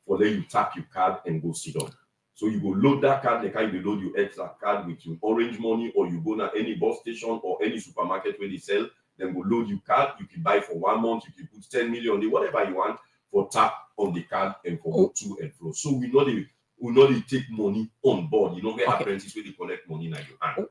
For then you tap your card and go sit down. So you go load that card, the card you load your extra card with your orange money, or you go to any bus station or any supermarket where they sell, then go load your card. You can buy for 1 month, you can put 10 million, whatever you want, for tap on the card and for go to and fro. So we know they take money on board. You don't get apprentice where they collect money in your hand.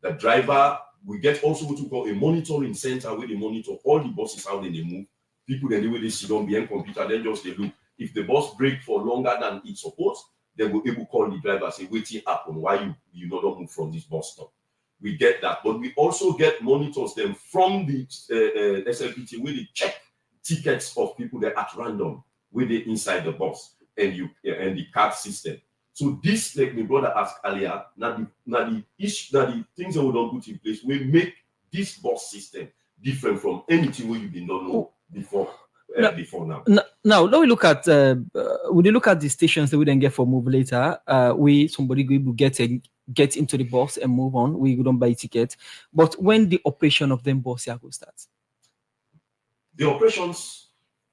The driver, we get also what we call a monitoring center where they monitor all the buses, how they move. People then the way they sit on behind computer, then just they look. If the bus break for longer than it's supposed, they will able to call the driver, say, wait till happen, why you not move from this bus stop. We get that, but we also get monitors them from the SLPT where they check tickets of people that at random, where they inside the bus and the card system. So this, like my brother asked earlier, now the things that we don't put in place will make this bus system different from anything we did not know before. Before now. Now, let me look at when you look at the stations that we then get for move later, somebody will get into the bus and move on. We don't buy ticket. But when the operation of them bus will start? The operations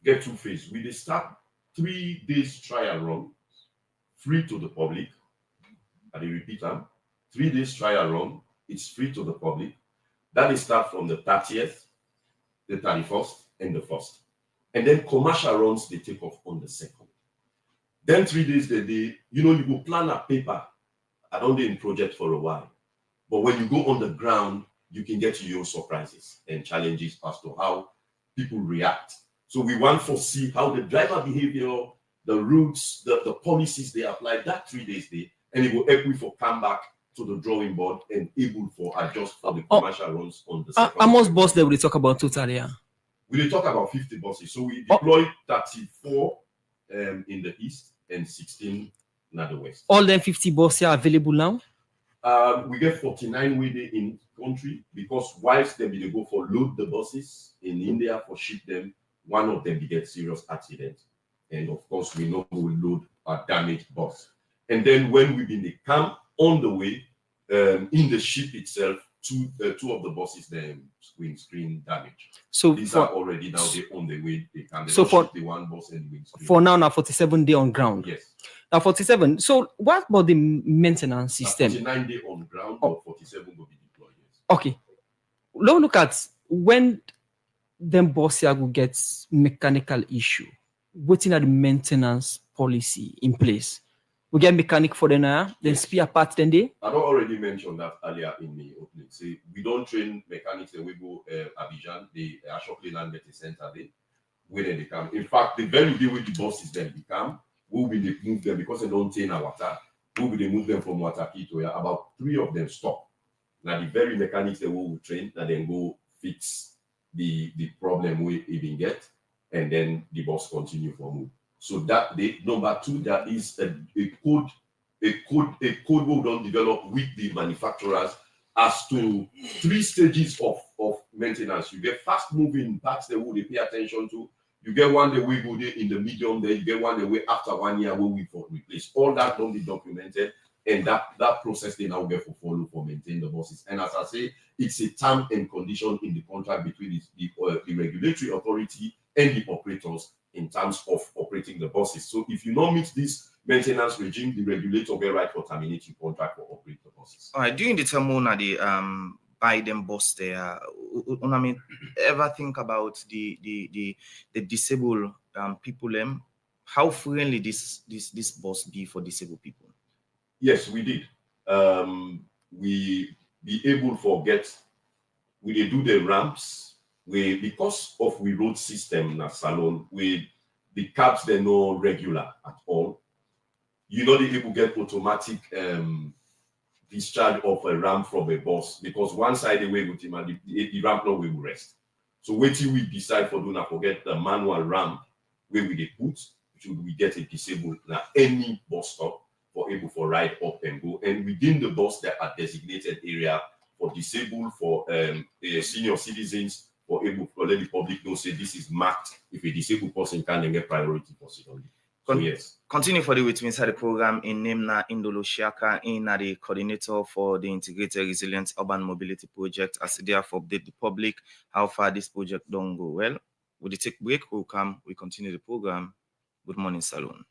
get 2 phases. We start 3 days trial run, free to the public. I repeat them. 3 days trial run, it's free to the public. That is start from the 30th, the 31st, and the 1st. And then commercial runs, they take off on the 2nd. Then 3 days the day, you go plan a paper. I don't do in project for a while. But when you go on the ground, you can get your surprises and challenges as to how people react. So we want to see how the driver behavior, the routes, the policies they apply that 3 days day, and it will help you for come back to the drawing board and able for adjust for the commercial runs on the second. How much bus that we talk about totally? We will talk about 50 buses. So we deploy 34 in the east and 16 in the west. All them 50 buses are available now? We get 49 within in country because whilst they go for load the buses in India for ship them, one of them get serious accident. And of course, we know we load a damaged bus. And then when we they come on the way, in the ship itself, two of the buses then windscreen damage. So these are already now they on the way. They can so for the one bus and windscreen. For now 47 day on ground. Yes. Now 47. So what about the maintenance system? 49 day on ground, or 47 will be deployed. Yes. Okay. Look at when them buses will get mechanical issue. What's in the maintenance policy in place? We get mechanic for the now, then spare parts then they. I already mentioned that earlier in the opening. See, we don't train mechanics and we go Abidjan, the shortly land at the center day, where they come. In fact, the very day with the buses then become, we will be move them because they don't train our water. We will move them from Wataki to about 3 of them stop. Now the very mechanics that we will train, that then go fix the problem we even get, and then the bus continue for move. So that the number 2, that is a code we don't develop with the manufacturers as to 3 stages of maintenance. You get fast moving parts that we pay attention to. You get one that we go there in the medium there. You get one that we after 1 year we for replace. All that don't be documented, and that process they now get for follow for maintain the buses. And as I say, it's a term and condition in the contract between the regulatory authority and the operators in terms of operating the buses. So if you don't meet this maintenance regime, the regulator get right for terminating contract for operating the buses. All right, during the time when the buy them bus there, I mean, ever think about the disabled people them? How friendly this bus be for disabled people? Yes, we did. We be able to get, we do the ramps. We, because of we road system in Salone, we the cabs they're not regular at all. You know, the people get automatic discharge of a ramp from a bus because one side away with him and the ramp no way will rest. So wait till we decide for do not forget the manual ramp where we they put, should we get a disabled now any bus stop for able for ride up and go. And within the bus there are designated area for disabled, for senior citizens, for able to let the public know say this is marked. If a disabled person can get priority for secondly. So yes. Continue for the with me inside the program in Nemna Indolo Shiaka in the coordinator for the Integrated Resilience Urban Mobility Project as they have update the public how far this project don't go well. With the take break, we'll come, we continue the program. Good morning, Salone.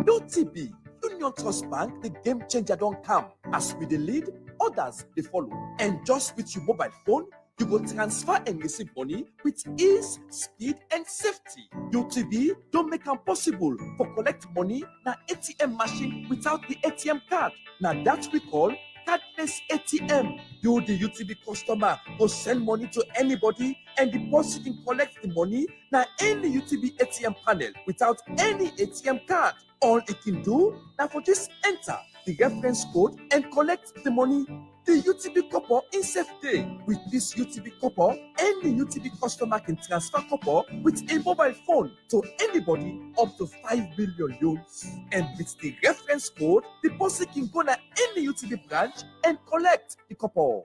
UTB, Union Trust Bank, the game changer don't come. As we the lead, others they follow. And just with your mobile phone, you will transfer and receive money with ease, speed, and safety. UTB don't make it possible for collect money na ATM machine without the ATM card. Now that we call cardless ATM. You, the UTB customer, go send money to anybody and deposit and collect the money na any UTB ATM panel without any ATM card. All it can do now for just enter the reference code and collect the money. The UTB copper in safe day. With this UTB copper, any UTB customer can transfer copper with a mobile phone to anybody up to 5 billion loans. And with the reference code, the person can go to any UTB branch and collect the copper.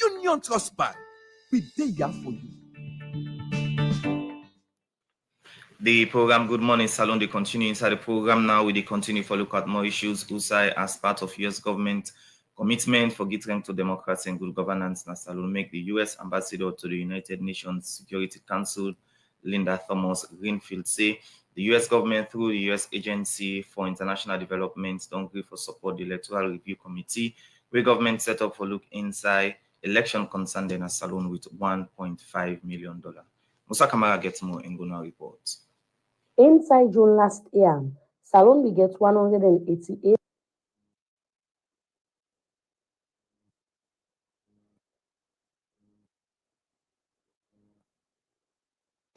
Union Trust Bank, we there for you. The program Good Morning Salone, they continue inside the program now. We continue for look at more issues USAI as part of US government commitment for getting to democracy and good governance. Na Salone make the US ambassador to the United Nations Security Council, Linda Thomas-Greenfield, say the US government through the US Agency for International Development don't agree for support the Electoral Review Committee, where government set up for look inside election concerned in a Salone with $1.5 million. Musa Kamara gets more in Guna reports. Inside June last year, Salone will get 188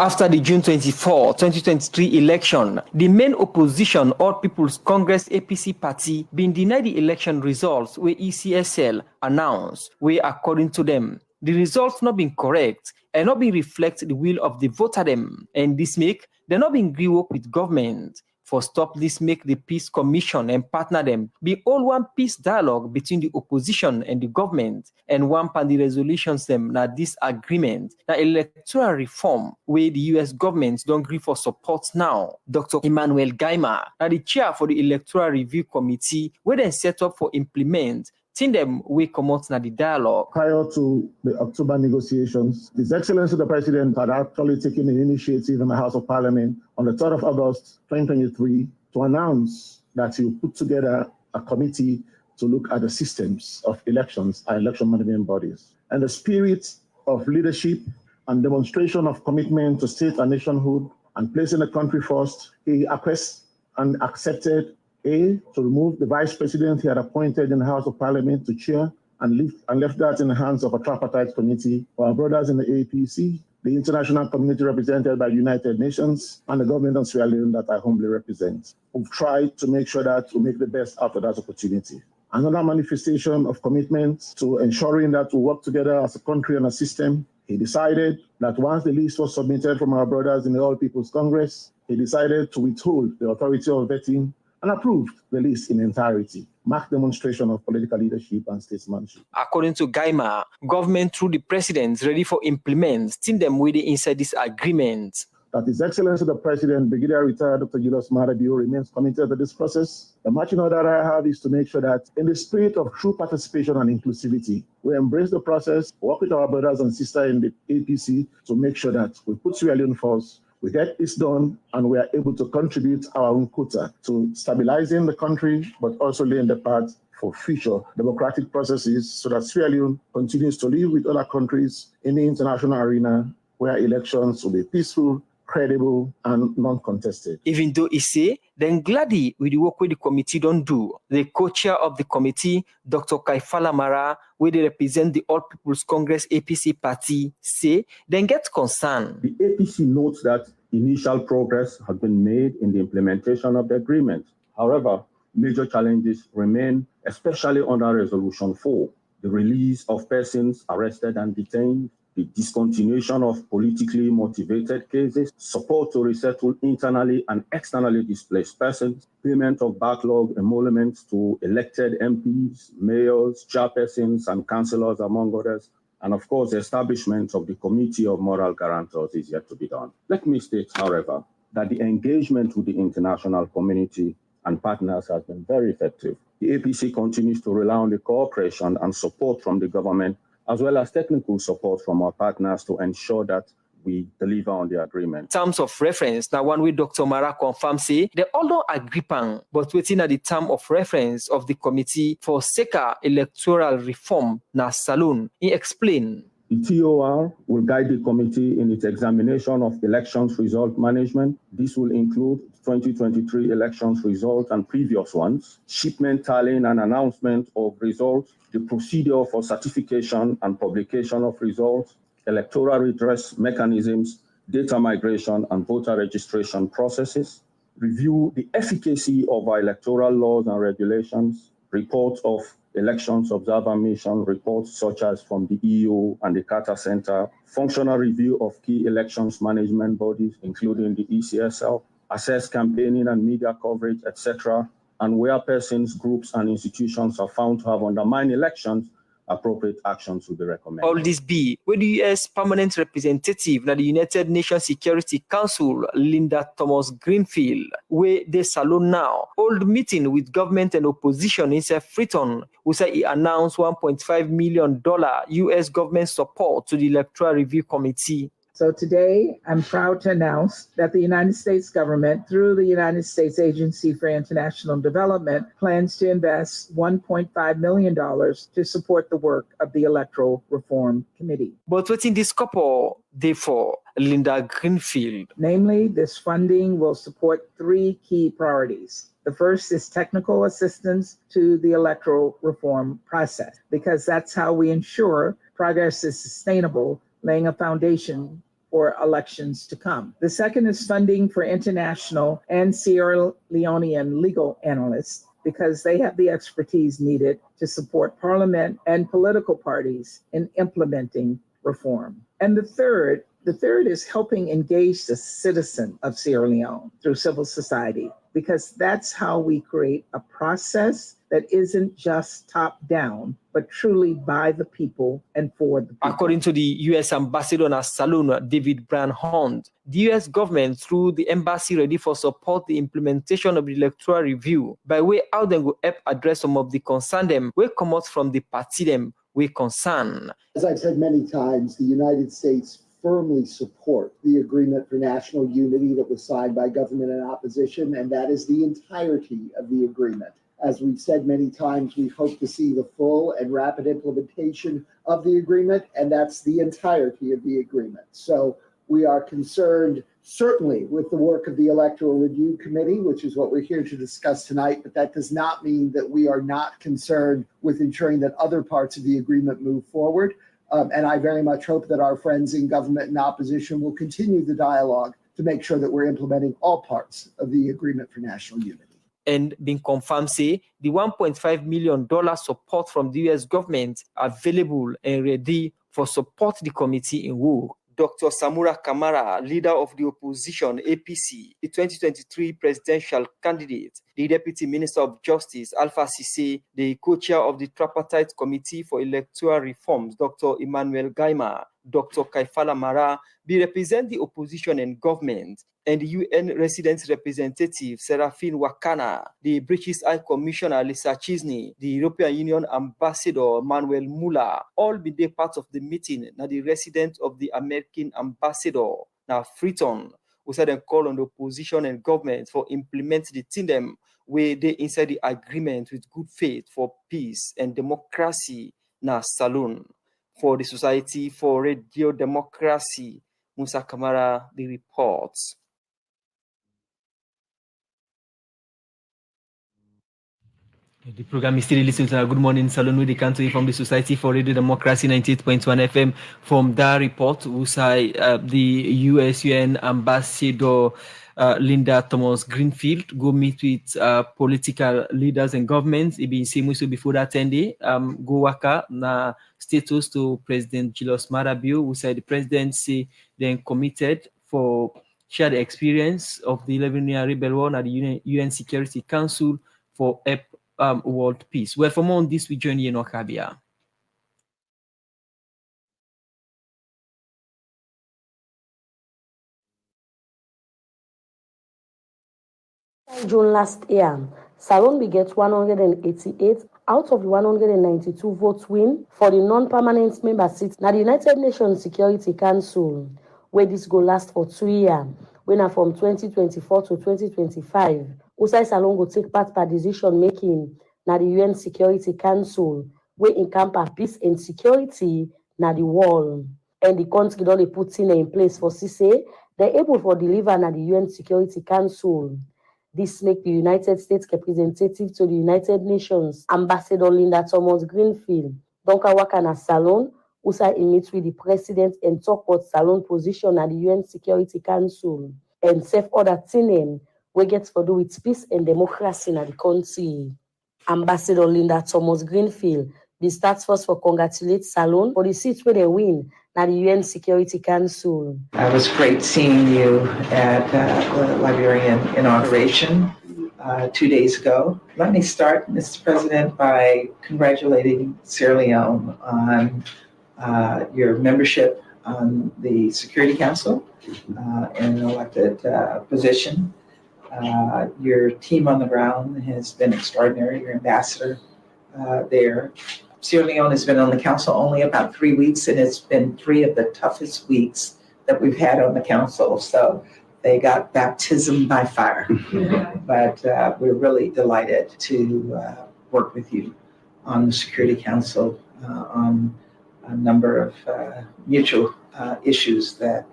After the June 24, 2023 election, the main opposition, All People's Congress APC party, been denied the election results where ECSL announced, where according to them, the results not being correct and not being reflect the will of the voter them. And this make they not being agree work with government. For stop this make the Peace Commission and partner them be all one peace dialogue between the opposition and the government, and one pan the resolutions them na this agreement na electoral reform where the US government don't agree for support now. Dr. Emmanuel Gaima na the chair for the Electoral Review Committee where they set up for implement them we come out na the dialogue. Prior to the October negotiations, His Excellency the President had actually taken an initiative in the House of Parliament on the 3rd of August 2023 to announce that he would put together a committee to look at the systems of elections and election management bodies. And the spirit of leadership and demonstration of commitment to state and nationhood and placing the country first, he requested and accepted to remove the vice president he had appointed in the House of Parliament to chair and left that in the hands of a tripartite committee for our brothers in the APC, the international community represented by the United Nations, and the government of Sierra Leone that I humbly represent. We've tried to make sure that we make the best out of that opportunity. Another manifestation of commitment to ensuring that we work together as a country and a system, he decided that once the list was submitted from our brothers in the All People's Congress, he decided to withhold the authority of vetting and approved the list in entirety, marked demonstration of political leadership and statesmanship. According to Gaima, government through the president ready for implementing them with inside this agreement. That His Excellency the President, Brigadier Retired Dr. Julius Maada Bio, remains committed to this process. The marching order I have is to make sure that in the spirit of true participation and inclusivity, we embrace the process, work with our brothers and sisters in the APC to make sure that we put Sierra Leone first, we get this done, and we are able to contribute our own quota to stabilizing the country, but also laying the path for future democratic processes so that Sierra Leone continues to live with other countries in the international arena where elections will be peaceful, credible, and non-contested. Even though he say, then gladly with the work with the committee don't do. The co-chair of the committee, Dr. Kaifala Mara, where they represent the All People's Congress APC party, say, then get concerned. The APC notes that initial progress has been made in the implementation of the agreement. However, major challenges remain, especially under Resolution 4, the release of persons arrested and detained, the discontinuation of politically motivated cases, support to resettle internally and externally displaced persons, payment of backlog emoluments to elected MPs, mayors, chairpersons, and councillors, among others, and of course, the establishment of the Committee of Moral Guarantors is yet to be done. Let me state, however, that the engagement with the international community and partners has been very effective. The APC continues to rely on the cooperation and support from the government, as well as technical support from our partners to ensure that we deliver on the agreement. Terms of reference, now one way Dr. Mara confirm say, they all don't agree pan, but waiting at the term of reference of the Committee for SECA Electoral Reform, na Salone. He explained. The TOR will guide the committee in its examination of elections result management. This will include 2023 elections results and previous ones, shipment tallying and announcement of results, the procedure for certification and publication of results, electoral redress mechanisms, data migration and voter registration processes, review the efficacy of our electoral laws and regulations, reports of elections observer mission reports such as from the EU and the Carter Center, functional review of key elections management bodies, including the ECSL, assess campaigning and media coverage, etc., and where persons, groups, and institutions are found to have undermined elections, appropriate actions will be recommended. All this be with the U.S. permanent representative na the United Nations Security Council, Linda Thomas-Greenfield, where they Salone now hold meeting with government and opposition in Freetown, who say he announced $1.5 million U.S. government support to the Electoral Review Committee. So today, I'm proud to announce that the United States government, through the United States Agency for International Development, plans to invest $1.5 million to support the work of the Electoral Reform Committee. But what's in this couple, therefore, Linda Greenfield? Namely, this funding will support three key priorities. The first is technical assistance to the electoral reform process, because that's how we ensure progress is sustainable, laying a foundation for elections to come. The second is funding for international and Sierra Leonean legal analysts, because they have the expertise needed to support parliament and political parties in implementing reform. And the third is helping engage the citizen of Sierra Leone through civil society, because that's how we create a process that isn't just top down, but truly by the people and for the people. According to the U.S. Ambassador na Salone, David Brian Hunt, the U.S. government, through the embassy, ready for support the implementation of the electoral review by way how they will help address some of the concern them will come out from the party them we concern. As I've said many times, the United States firmly support the agreement for national unity that was signed by government and opposition, and that is the entirety of the agreement. As we've said many times, we hope to see the full and rapid implementation of the agreement, and that's the entirety of the agreement. So we are concerned certainly with the work of the Electoral Review Committee, which is what we're here to discuss tonight, but that does not mean that we are not concerned with ensuring that other parts of the agreement move forward. And I very much hope that our friends in government and opposition will continue the dialogue to make sure that we're implementing all parts of the agreement for national unity. And being confirmed, say, the $1.5 million support from the U.S. government available and ready for support the committee in work. Dr. Samura Kamara, leader of the opposition APC, the 2023 presidential candidate, the Deputy Minister of Justice, Alpha Sise, the co-chair of the Tripartite Committee for Electoral Reforms, Dr. Emmanuel Gaima, Dr. Kaifala Mara, they represent the opposition and government, and the UN resident representative, Seraphine Wakana, the British High Commissioner, Lisa Chisney, the European Union Ambassador, Manuel Mula, all be they part of the meeting. Now the resident of the American Ambassador, now Freeton, who said and call on the opposition and government for implement the thing them where they inside the agreement with good faith for peace and democracy, now Salone. For the Society for Radio Democracy, Musa Kamara, the reports. The program is still listening to Good Morning Salone with the country from the Society for Radio Democracy 98.1 FM. From that report, we say the US UN Ambassador Linda Thomas Greenfield go meet with political leaders and governments. It been same way before that 10 day. Go waka na status to President Julius Marabio, who said the presidency then committed for share the experience of the 11-year rebel war at the UN Security Council for world peace. Well, for more on this, we join Yeno Kabia. June last year, Salone begat 188 out of the 192 votes win for the non-permanent member seats na the United Nations Security Council, where this go last for 2 years, when from 2024 to 2025. Usai Salone go take part by decision making na the UN Security Council, where encompass peace and security na the world. And the country don put in place for CC, they're able for deliver na the UN Security Council. This make the United States representative to the United Nations, Ambassador Linda Thomas Greenfield, Donka waka na Salone, Usai meet with the president and talk about Salone position at the UN Security Council and safe other thing we get for do with peace and democracy in the country. Ambassador Linda Thomas Greenfield, the start first for congratulate Salone for the seats where they win at the UN Security Council. It was great seeing you at the Liberian inauguration 2 days ago. Let me start, Mr. President, by congratulating Sierra Leone on your membership on the Security Council in an elected position. Your team on the ground has been extraordinary, your ambassador there. Sierra Leone has been on the council only about 3 weeks, and it's been 3 of the toughest weeks that we've had on the council. So they got baptism by fire. But we're really delighted to work with you on the Security Council on a number of mutual issues that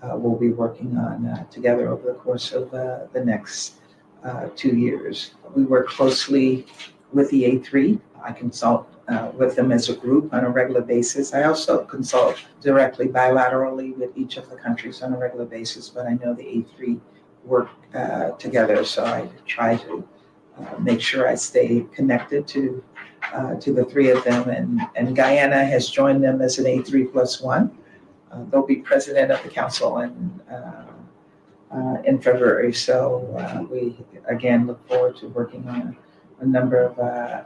we'll be working on together over the course of the next 2 years. We work closely with the A3. I consult with them as a group on a regular basis. I also consult directly bilaterally with each of the countries on a regular basis, but I know the A3 work together, so I try to make sure I stay connected to the three of them. And Guyana has joined them as an A3+1. They'll be president of the council in February. So we again look forward to working on a number of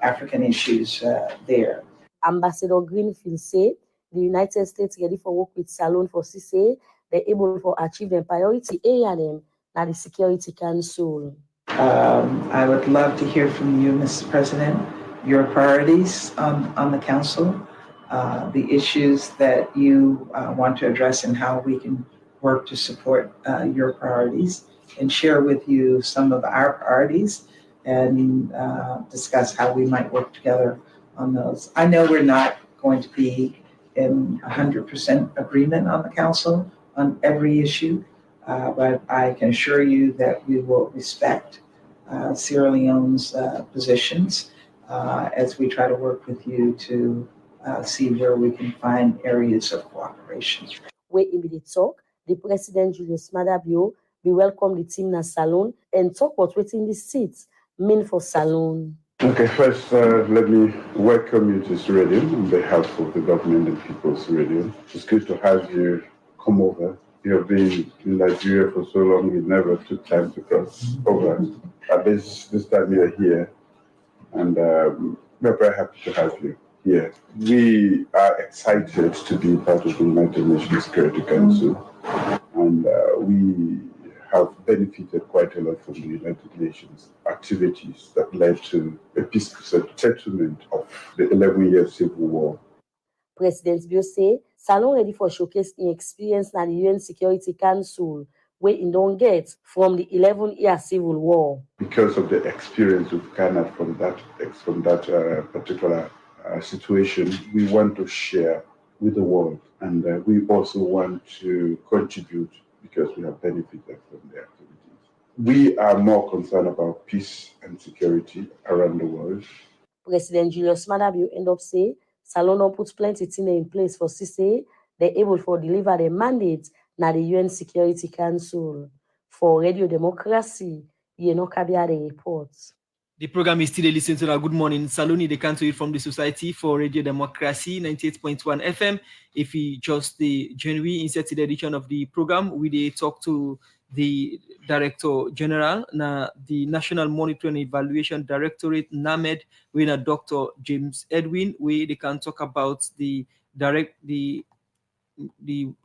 African issues there. Ambassador Greenfield said the United States ready for work with Salone for CCA. They're able to achieve their priority area them at the Security Council. I would love to hear from you, Mr. President, your priorities on the council, the issues that you want to address and how we can work to support your priorities, and share with you some of our priorities and discuss how we might work together on those. I know we're not going to be in 100% agreement on the council on every issue, but I can assure you that we will respect Sierra Leone's positions as we try to work with you to see where we can find areas of cooperation. Where in the talk, the President Julius Madabio, we welcome the team na Salone and talk about waiting the seats mean for Salone. Okay, first let me welcome you to Sierra Leone on behalf of the government and people of Sierra Leone. It's good to have you come over. You have been in Nigeria for so long, you never took time to cross over. At least this time you're here, and we're very happy to have you here. We are excited to be part of the United Nations Security Council, and we have benefited quite a lot from the United Nations activities that led to a peaceful settlement of the 11-year civil war. President Bio say Salone ready for showcase in experience na the UN Security Council where it don't get from the 11-year civil war. Because of the experience we've garnered from that particular situation, we want to share with the world, and we also want to contribute because we have benefited from the activities. We are more concerned about peace and security around the world. President Julius Madabio end up say Salone put plenty things in place for CCA. They're able to deliver their mandate na the UN Security Council. For Radio Democracy, Kabia the reports. The program is still listening to our Good Morning Salone. They can to it from the Society for Radio Democracy, 98.1 FM. If we just the January inserted edition of the program, we talk to the Director General, the National Monitoring and Evaluation Directorate, NAMED, with Dr. James Edwin, where they can talk about the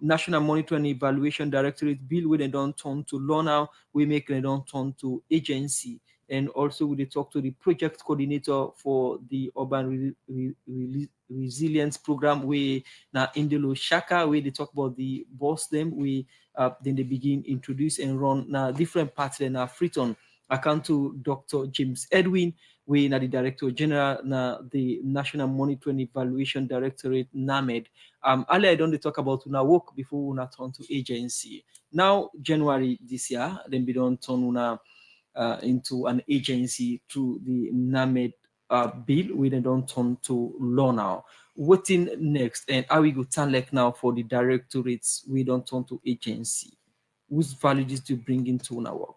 National Monitoring and Evaluation Directorate bill, where they don't turn to law now, we make they don't turn to agency. And also we talk to the project coordinator for the Urban Resilience Program, where now Indelo Shaka, where they talk about the boss them, we then they begin introduce and run now different parts then are Freeton. I come to Dr. James Edwin, we now the Director General now the National Monitoring Evaluation Directorate, NAMED. Earlier I don't talk about una work before we turn to agency. Now January this year, then we don't turn una into an agency through the NAMED bill. We then don't turn to law now. What's in next? And how we go turn like now for the directorates? We don't turn to agency. Whose values do you bring into our work?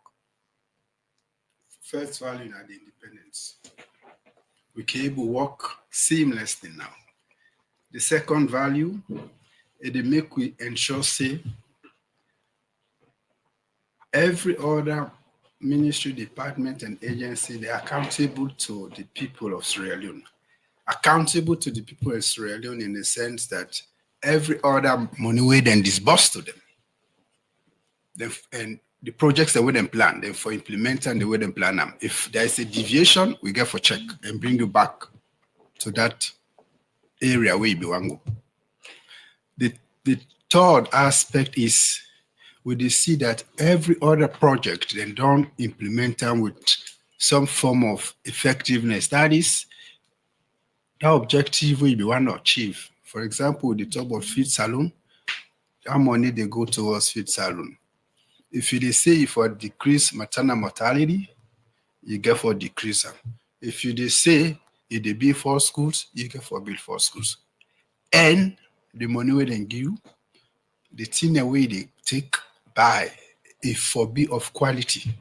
First value is the independence. We can able work seamlessly now. The second value is they make we ensure say every other ministry, department, and agency, they are accountable to the people of Sierra Leone. Accountable to the people of Sierra Leone in the sense that every other money we then disburse to them. And the projects that we then plan, then for implementing the way they plan them. If there is a deviation, we get for check and bring you back to that area where you belong. The third aspect is we see that every other project then don't implement them with some form of effectiveness. That is, that objective will be one to achieve. For example, the top of Feed Salone, how money they go towards Feed Salone. If they say for decrease maternal mortality, you get for decrease. If you say If they build 4 schools, you get for build 4 schools. And the money we then give, the thing away they take by if for be of quality.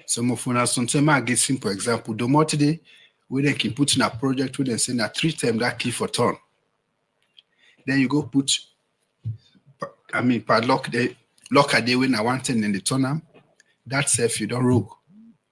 Some of us sometimes I get simple example. The more today, we then can put in a project we then say that 3 times that key for ton. Then you go put, padlock the lock a day when I want in the tunnel. That's if you don't rogue.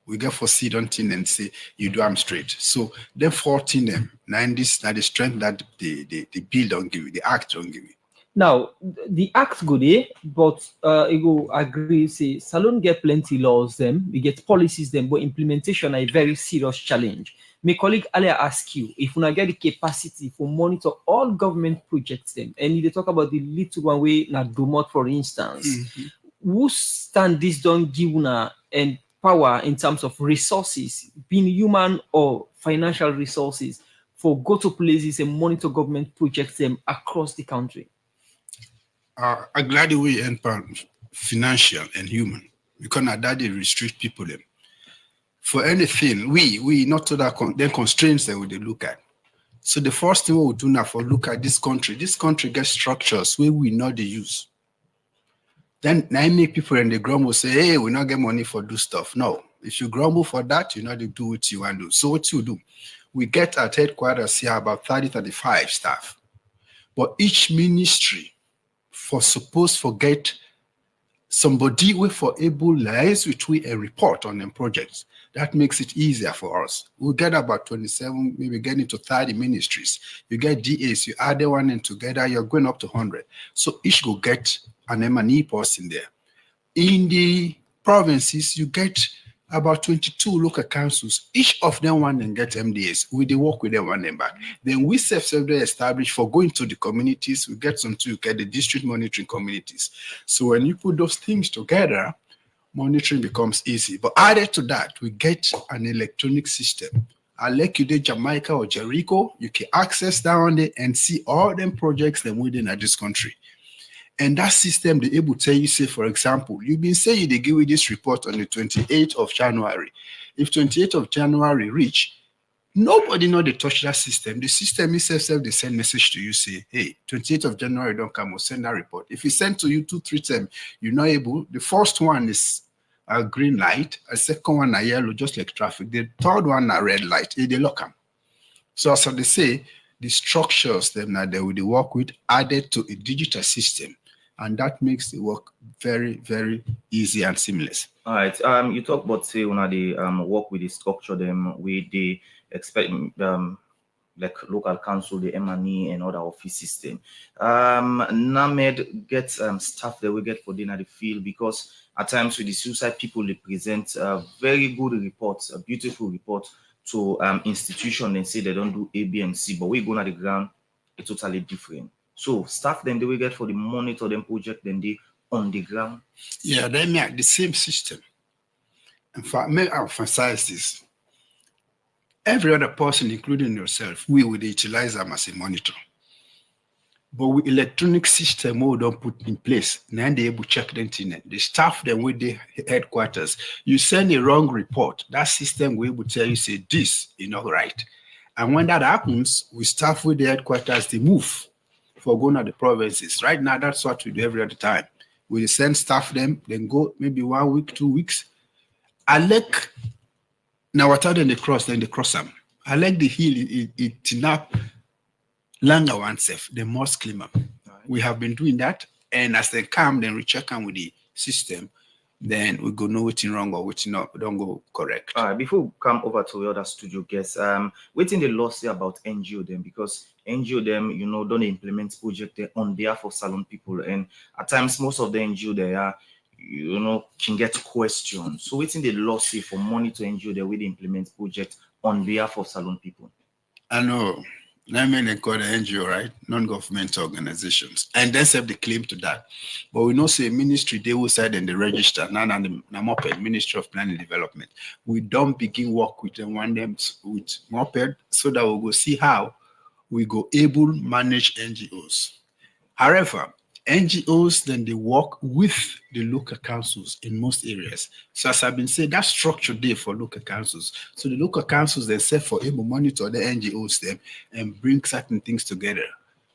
We get for seed on tin and say you do them straight. So then 14 them. Now this now the strength that the bill don't give you, the act don't give you. Now, the act go there, but I go agree, say, Salone get plenty laws them, we get policies them, but implementation are a very serious challenge. My colleague earlier asked you, if you get the capacity for monitor all government projects them, and they talk about the little one way, na Domot, for instance, who stand this don't give una and power in terms of resources, being human or financial resources, for go to places and monitor government projects them across the country? I'm glad the way end financial and human, because that they restrict people them. For anything, we not to that then constraints that we look at. So the first thing we will do now for look at this country gets structures where we know the use. Then many people in the grumble say, hey, we not get money for do stuff. No, if you grumble for that, you know to do what you want to do. So what you do? We get at headquarters here about 35 staff. But each ministry forget somebody we for able lies with we a report on them projects. That makes it easier for us. We'll get about 27, maybe getting to 30 ministries. You get DAs, you add the one and together, you're going up to 100. So each will get an M&E person there. In the provinces, you get about 22 local councils. Each of them want and get MDAs. We they work with them one them back. Then we self-service establish for going to the communities. We get some to get the district monitoring communities. So when you put those things together, monitoring becomes easy. But added to that, we get an electronic system. Like you did Jamaica or Jericho, you can access down there and see all them projects that within this country. And that system, they able to tell you, say, for example, you've been saying they give you this report on the 28th of January. If 28th of January reach, nobody know they touch that system. The system itself, they send message to you, say, hey, 28th of January don't come, or send that report. If you send to you 2-3 times, you're not able. The first one is a green light, a second one a yellow, just like traffic. The third one a red light, they lock them. So as they say, the structures them that they will work with added to a digital system. And that makes the work very, very easy and seamless. All right. You talk about say when they work with the structure them with the expect like local council, the M&E and other office system. NAMED gets staff that we get for dinner the field, because at times with the suicide people they present very good reports, a beautiful report to institution and say they don't do A, B, and C, but we go on the ground, it's totally different. So staff then they will get for the monitor them project then they on the ground. Yeah, they make the same system. In fact, may I emphasize this. Every other person, including yourself, we will utilize them as a monitor. But with electronic system we don't put in place, now they able to check the internet. The staff them with the headquarters. You send a wrong report, that system will able to tell you, say this is not right. And when that happens, we staff with the headquarters, they move for going to the provinces. Right now, that's what we do every other time. We send staff them, then go maybe 1 week, 2 weeks. I like now what then they cross them. I like the hill, it tinap longer oneself, the most climb up. We have been doing that, and as they come, then we check them with the system. Then we go know what's wrong or what's not, don't go correct. All right, before we come over to the other studio guests, waiting the law say about NGO them, because NGO them, you know, don't implement project on behalf of Salone people, and at times most of the NGO they are, you know, can get questions. So waiting the law say for money to NGO they will implement project on behalf of Salone people. I know. I mean, they call the NGO, right? Non-governmental organizations. And then have the claim to that. But we know say ministry, they will say in the register, NAMOPED, Ministry of Planning and Development. We don't begin work with them, one them with MOPED, so that we'll go see how we go able manage NGOs. However, NGOs, then they work with the local councils in most areas. So as I've been saying, that structure there for local councils. So the local councils themselves for able to monitor the NGOs them and bring certain things together.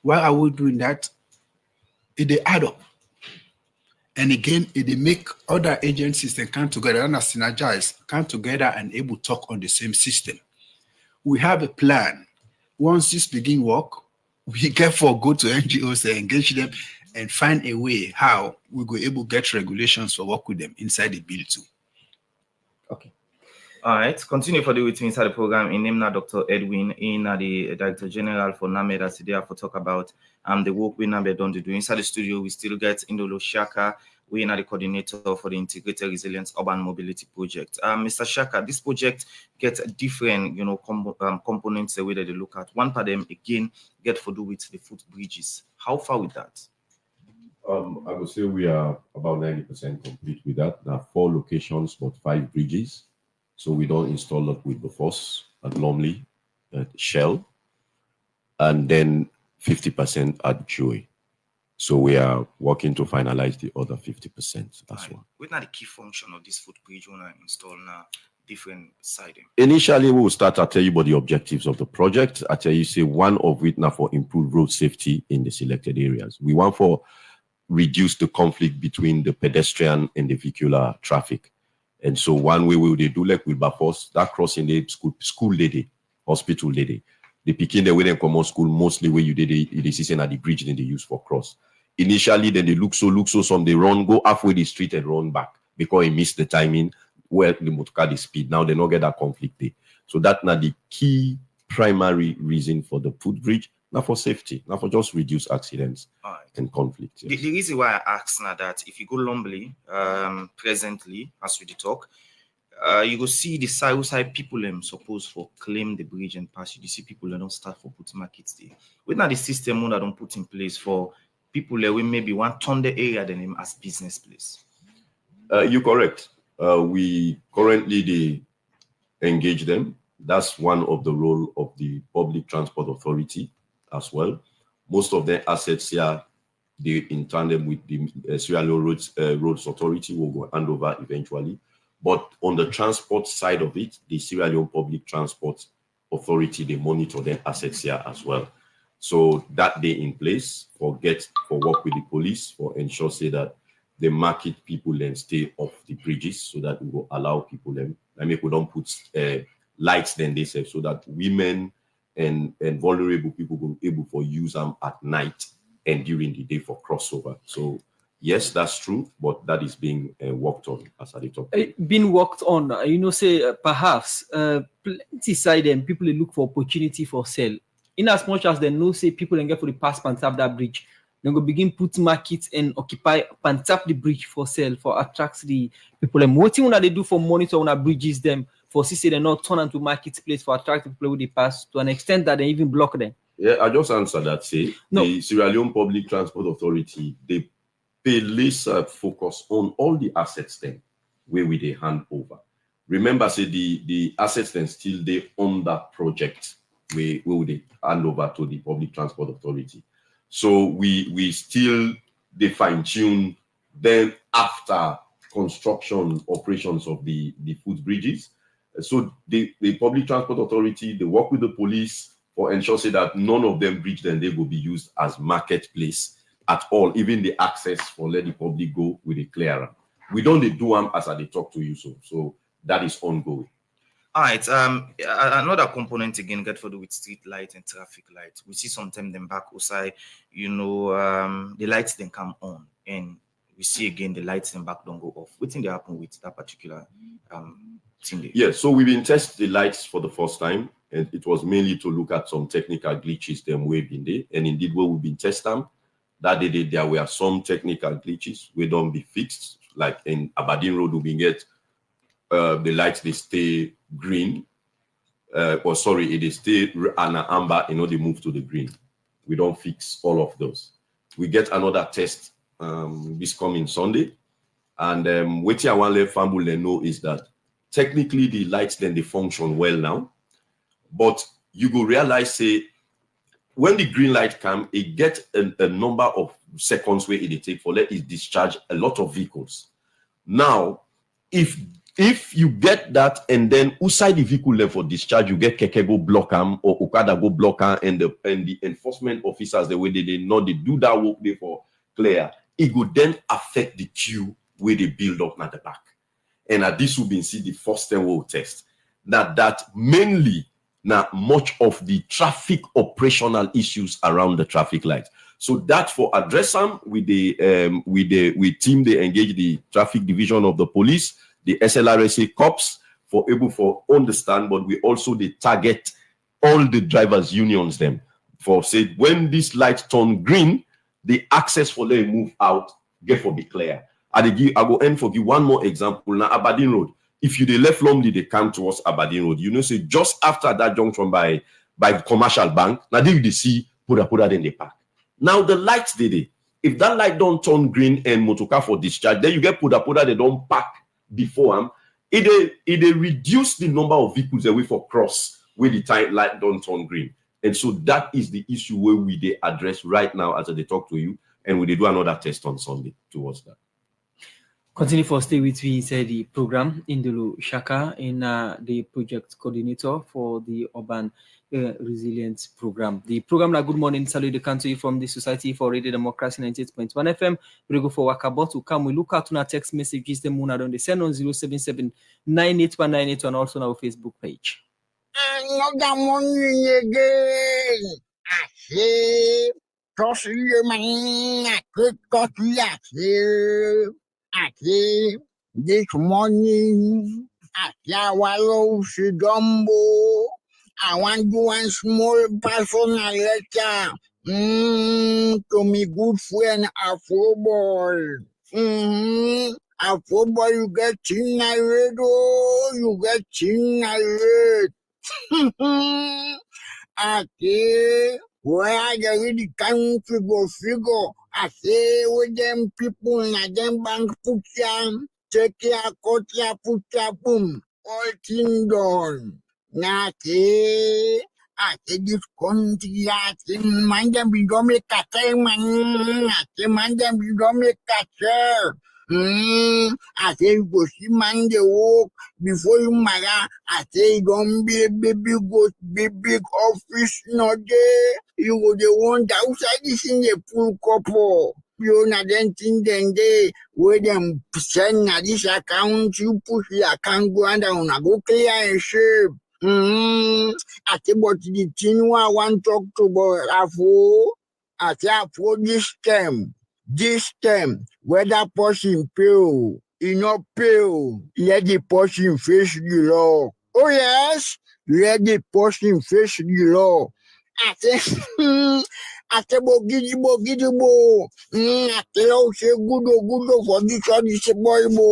Why are we doing that? They add up. And again, they make other agencies that come together and synergize, come together and able to talk on the same system. We have a plan. Once this begin work, we therefore go to NGOs and engage them and find a way how we go able to get regulations for work with them inside the bill too. Okay. All right. Continue for the with me inside the program. In name now, Dr. Edwin, in the Director General for NAMED, as they have to talk about the work we NAMED done to do. Inside the studio, we still get Indolo Shaka. We are the coordinator for the Integrated Resilience Urban Mobility Project. Mr. Shaka, this project gets different, components the way that they look at. One part of them again get to do with the footbridges. How far with that? I would say we are about 90% complete with that. There are 4 locations, but 5 bridges. So we don't install it with the force at Lumley, at Shell, and then 50% at Joy. So we are working to finalize the other 50% as well. What's not the key function of this footbridge when I install now different siding? Initially, we will start. I'll tell you about the objectives of the project. I tell you, say one of it now for improved road safety in the selected areas. We want for reduce the conflict between the pedestrian and the vehicular traffic. And so one way we will do like with Bafos, that crossing the school lady, hospital lady. The picking the way they come on school, mostly where you did the season at the bridge then they use for cross. Initially, then they look so some they run, go halfway the street and run back because he missed the timing where the motorcar the speed. Now they don't get that conflict there. So that's not the key primary reason for the footbridge, not for safety, not for just reduce accidents and conflict. Yes. The reason why I ask now that if you go Lumley, presently, as we talk, you go see the side people supposed for claim the bridge and pass. You see people that don't start for put markets there. With not the system that don't put in place for people that we maybe want turn the area then as business place. You're correct. We currently engage them. That's one of the role of the Public Transport Authority as well. Most of their assets here, they in tandem with the Sierra Leone Roads Authority will go hand over eventually. But on the transport side of it, the Sierra Leone Public Transport Authority, they monitor their assets here as well. So that they in place for work with the police for ensure say that the market people then stay off the bridges so that we will allow people them. I mean, we don't put lights then they say so that women and vulnerable people will be able to use them at night and during the day for crossover. So yes, that's true, but that is being worked on as I talk. Being worked on, perhaps plenty side them people look for opportunity for sale. In as much as they know say people can get for the pass and tap that bridge, they go begin put markets and occupy and tap the bridge for sale for attract the people. And what thing they do for monitor on bridges them for see they not turn into marketplace for attract the people with the pass to an extent that they even block them. Yeah, I just answered that. Say no. The Sierra Leone Public Transport Authority they pay less focus on all the assets then where we they hand over. Remember, say the assets then still they on that project where they hand over to the Public Transport Authority. So we still they fine tune then after construction operations of the footbridges. So the Public Transport Authority they work with the police for ensure say that none of them bridge then they will be used as marketplace at all, even the access for let the public go with a clearer. We don't do them as I talk to you, so that is ongoing. All right. Another component again get to do with street light and traffic light. We see sometimes them back outside, the lights then come on, and we see again the lights then back don't go off. What thing they happen with that particular thing there? Yeah. So we've been testing the lights for the first time, and it was mainly to look at some technical glitches them way in there, and indeed where we've been testing them. That day there were some technical glitches we don't be fixed, like in Aberdeen Road we get the lights they stay green, they stay an amber, they move to the green. We don't fix all of those. We get another test this coming Sunday, and what I want to let Fambul know is that technically the lights then they function well now, but you go realize say when the green light come, it gets a number of seconds where it take for let it discharge a lot of vehicles. Now, if you get that and then outside the vehicle left for discharge, you get keke go block them or okada go block them, and the enforcement officers, the way they know they do that work there for clear, it would then affect the queue where they build up at the back. And this will be see the first time we'll test that mainly now much of the traffic operational issues around the traffic lights. So that for address them with team they engage the traffic division of the police, the SLRSA cops for able for understand, but we also they target all the drivers unions them for say when this light turn green, the access for them move out get for be clear. I go end for give one more example. Now Aberdeen Road. If you they left Lumley, they come towards Aberdeen Road. You know, say just after that junction by Commercial Bank, now they see put then they park. Now the lights they if that light don't turn green and motorcar for discharge, then you get put they don't park before them. It reduce the number of vehicles away for cross where the time light don't turn green. And so that is the issue where we they address right now as they talk to you, and we they do another test on Sunday towards that. Continue for stay with me inside the program. Indulu Shaka in the project coordinator for the urban resilience program. The program Good Morning Salute the country from the Society for Radio Democracy 98.1 FM. We go for Wakabot to come. We look out on our text messages. The moon on the send on 077 98198 and also on our Facebook page. Another morning again. I say, trust your man. I could got that here. I say, this morning, I wallow Shigumbo. I want to do one small personal letter to me good friend Afroball. Afroball, you get in my radio, you get in my red. I say, where I get really come figure. I say with them people in them bank put them, take your cut your put your boom, all thing done. Now I say this country, I say man them we don't make a man, I say man them we don't make a I say you go see man they walk before you marry. I say don't be a baby go big office no day. You go the one outside this in the pool couple. You know then thing then they where them send na this account you push the account go and down go clear and shape. I say but the thing I want to talk to about I say for this term, whether person pay, he not pay, let the person face the law. Oh yes, let the person face the law. I say, I say, bo. I say, good for this boy,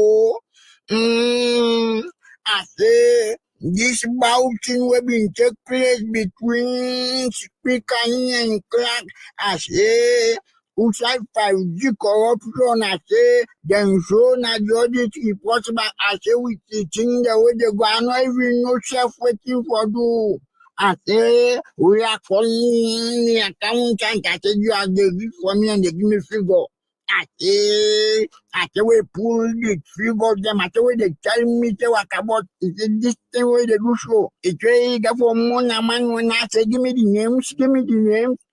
I say, this bouting will be take place between Speaker and Clark. I say, outside 5G corruption, I say, then so na judge it possible. I say, we teaching the way they go, I not even know self waiting for do. I say, we are calling the accountant. I say, you are the give for me and they give me figure. I say, we pull the figure them. I say, they tell me to work about it. This thing where they do show. It's way for money, man. When I say, give me the names.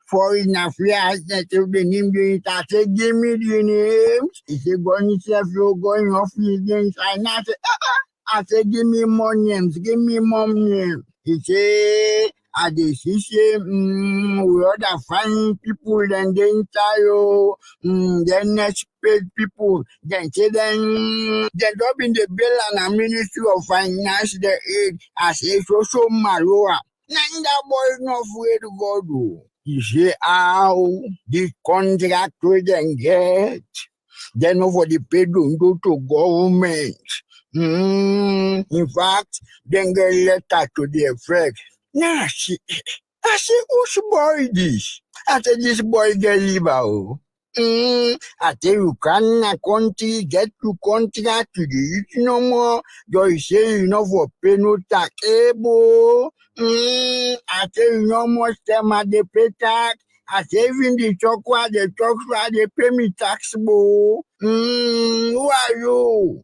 Foreign affairs, that the name doing it. I say, give me the names. He said, going off against. I say, give me more names, give me more names. He say, they say, we other fine people, then they entire, then next paid people, then say, then up in the bill and a Ministry of Finance, the aid, I say, so Maroa. Now that boy not afraid to go do. You see how the contract we then get, then over the pay don't go to government. In fact, then get letter to the effect. Now I say, who's boy this? I said, this boy get liver. I tell you, can a country get to contract to the no more? You say you know for pay no tax, able. I tell you no more stem at the pay tax. I say even the chocolate, they pay me tax, boo. Who are you?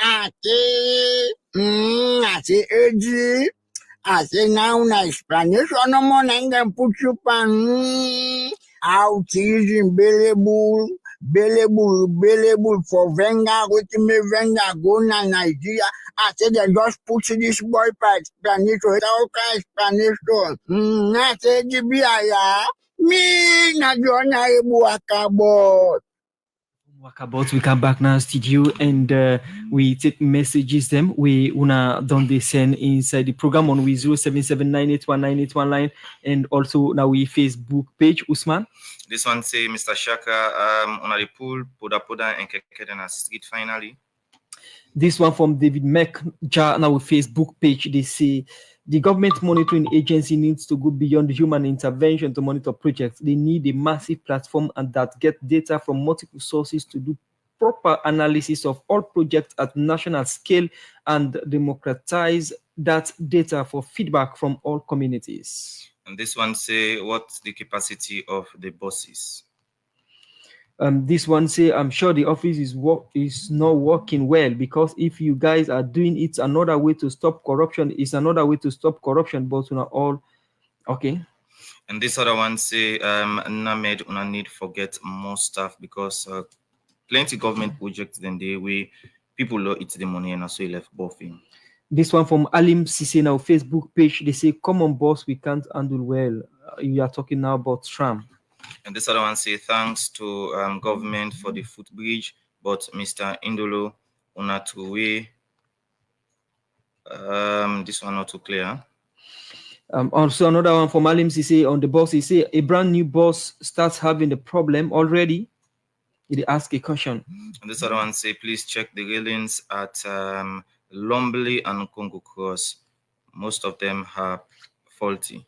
I say, AG. I say now na explanation no more and then put you pan out is available for Venga with me Venga go na Nigeria. I said they just put this boy for explanation. How can explanation? I said GBI me na John Ibu Akabot. About we come back now studio and we take messages them we una don't they send inside the program on we 0779819819 and also now we Facebook page. Usman, this one say Mr. Shaka on the pool poda and kekeden as street finally. This one from David Meck now Facebook page. They say the government monitoring agency needs to go beyond human intervention to monitor projects. They need a massive platform and that get data from multiple sources to do proper analysis of all projects at national scale and democratize that data for feedback from all communities. And this one say what's the capacity of the bosses? This one say, I'm sure the office is not working well because if you guys are doing it, another way to stop corruption is another way to stop corruption, but not all okay. And this other one say, Named una need forget more stuff because plenty government projects then they way people lo eat the money and so left buffing. This one from Alim Sise now Facebook page. They say, come on boss, we can't handle well. You are talking now about SRAM. And this other one say thanks to government for the footbridge, but Mr. Indolo Unatuwe, this one not too clear. Also another one from Alim Sise on the boss. He say a brand new boss starts having the problem already. He ask a question. And this other one say please check the railings at Lombly and Congo Cross. Most of them are faulty.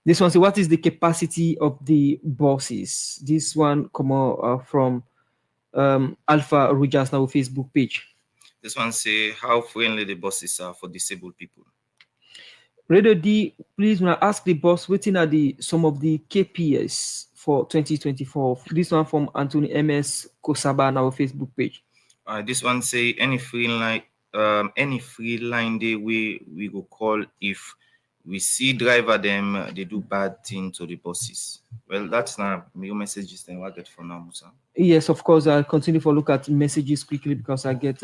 This one say, what is the capacity of the bosses? This one come from Alpha Rujas now Facebook page. This one say how friendly the bosses are for disabled people. Radio D, please when I ask the boss, waiting at some of the KPIs for 2024. This one from Anthony MS Kosaba now Facebook page. This one say any free line day we go call if we see driver them they do bad thing to the bosses. Well, that's not your messages then what I get for now, Musa. Yes, of course. I'll continue to look at messages quickly because I get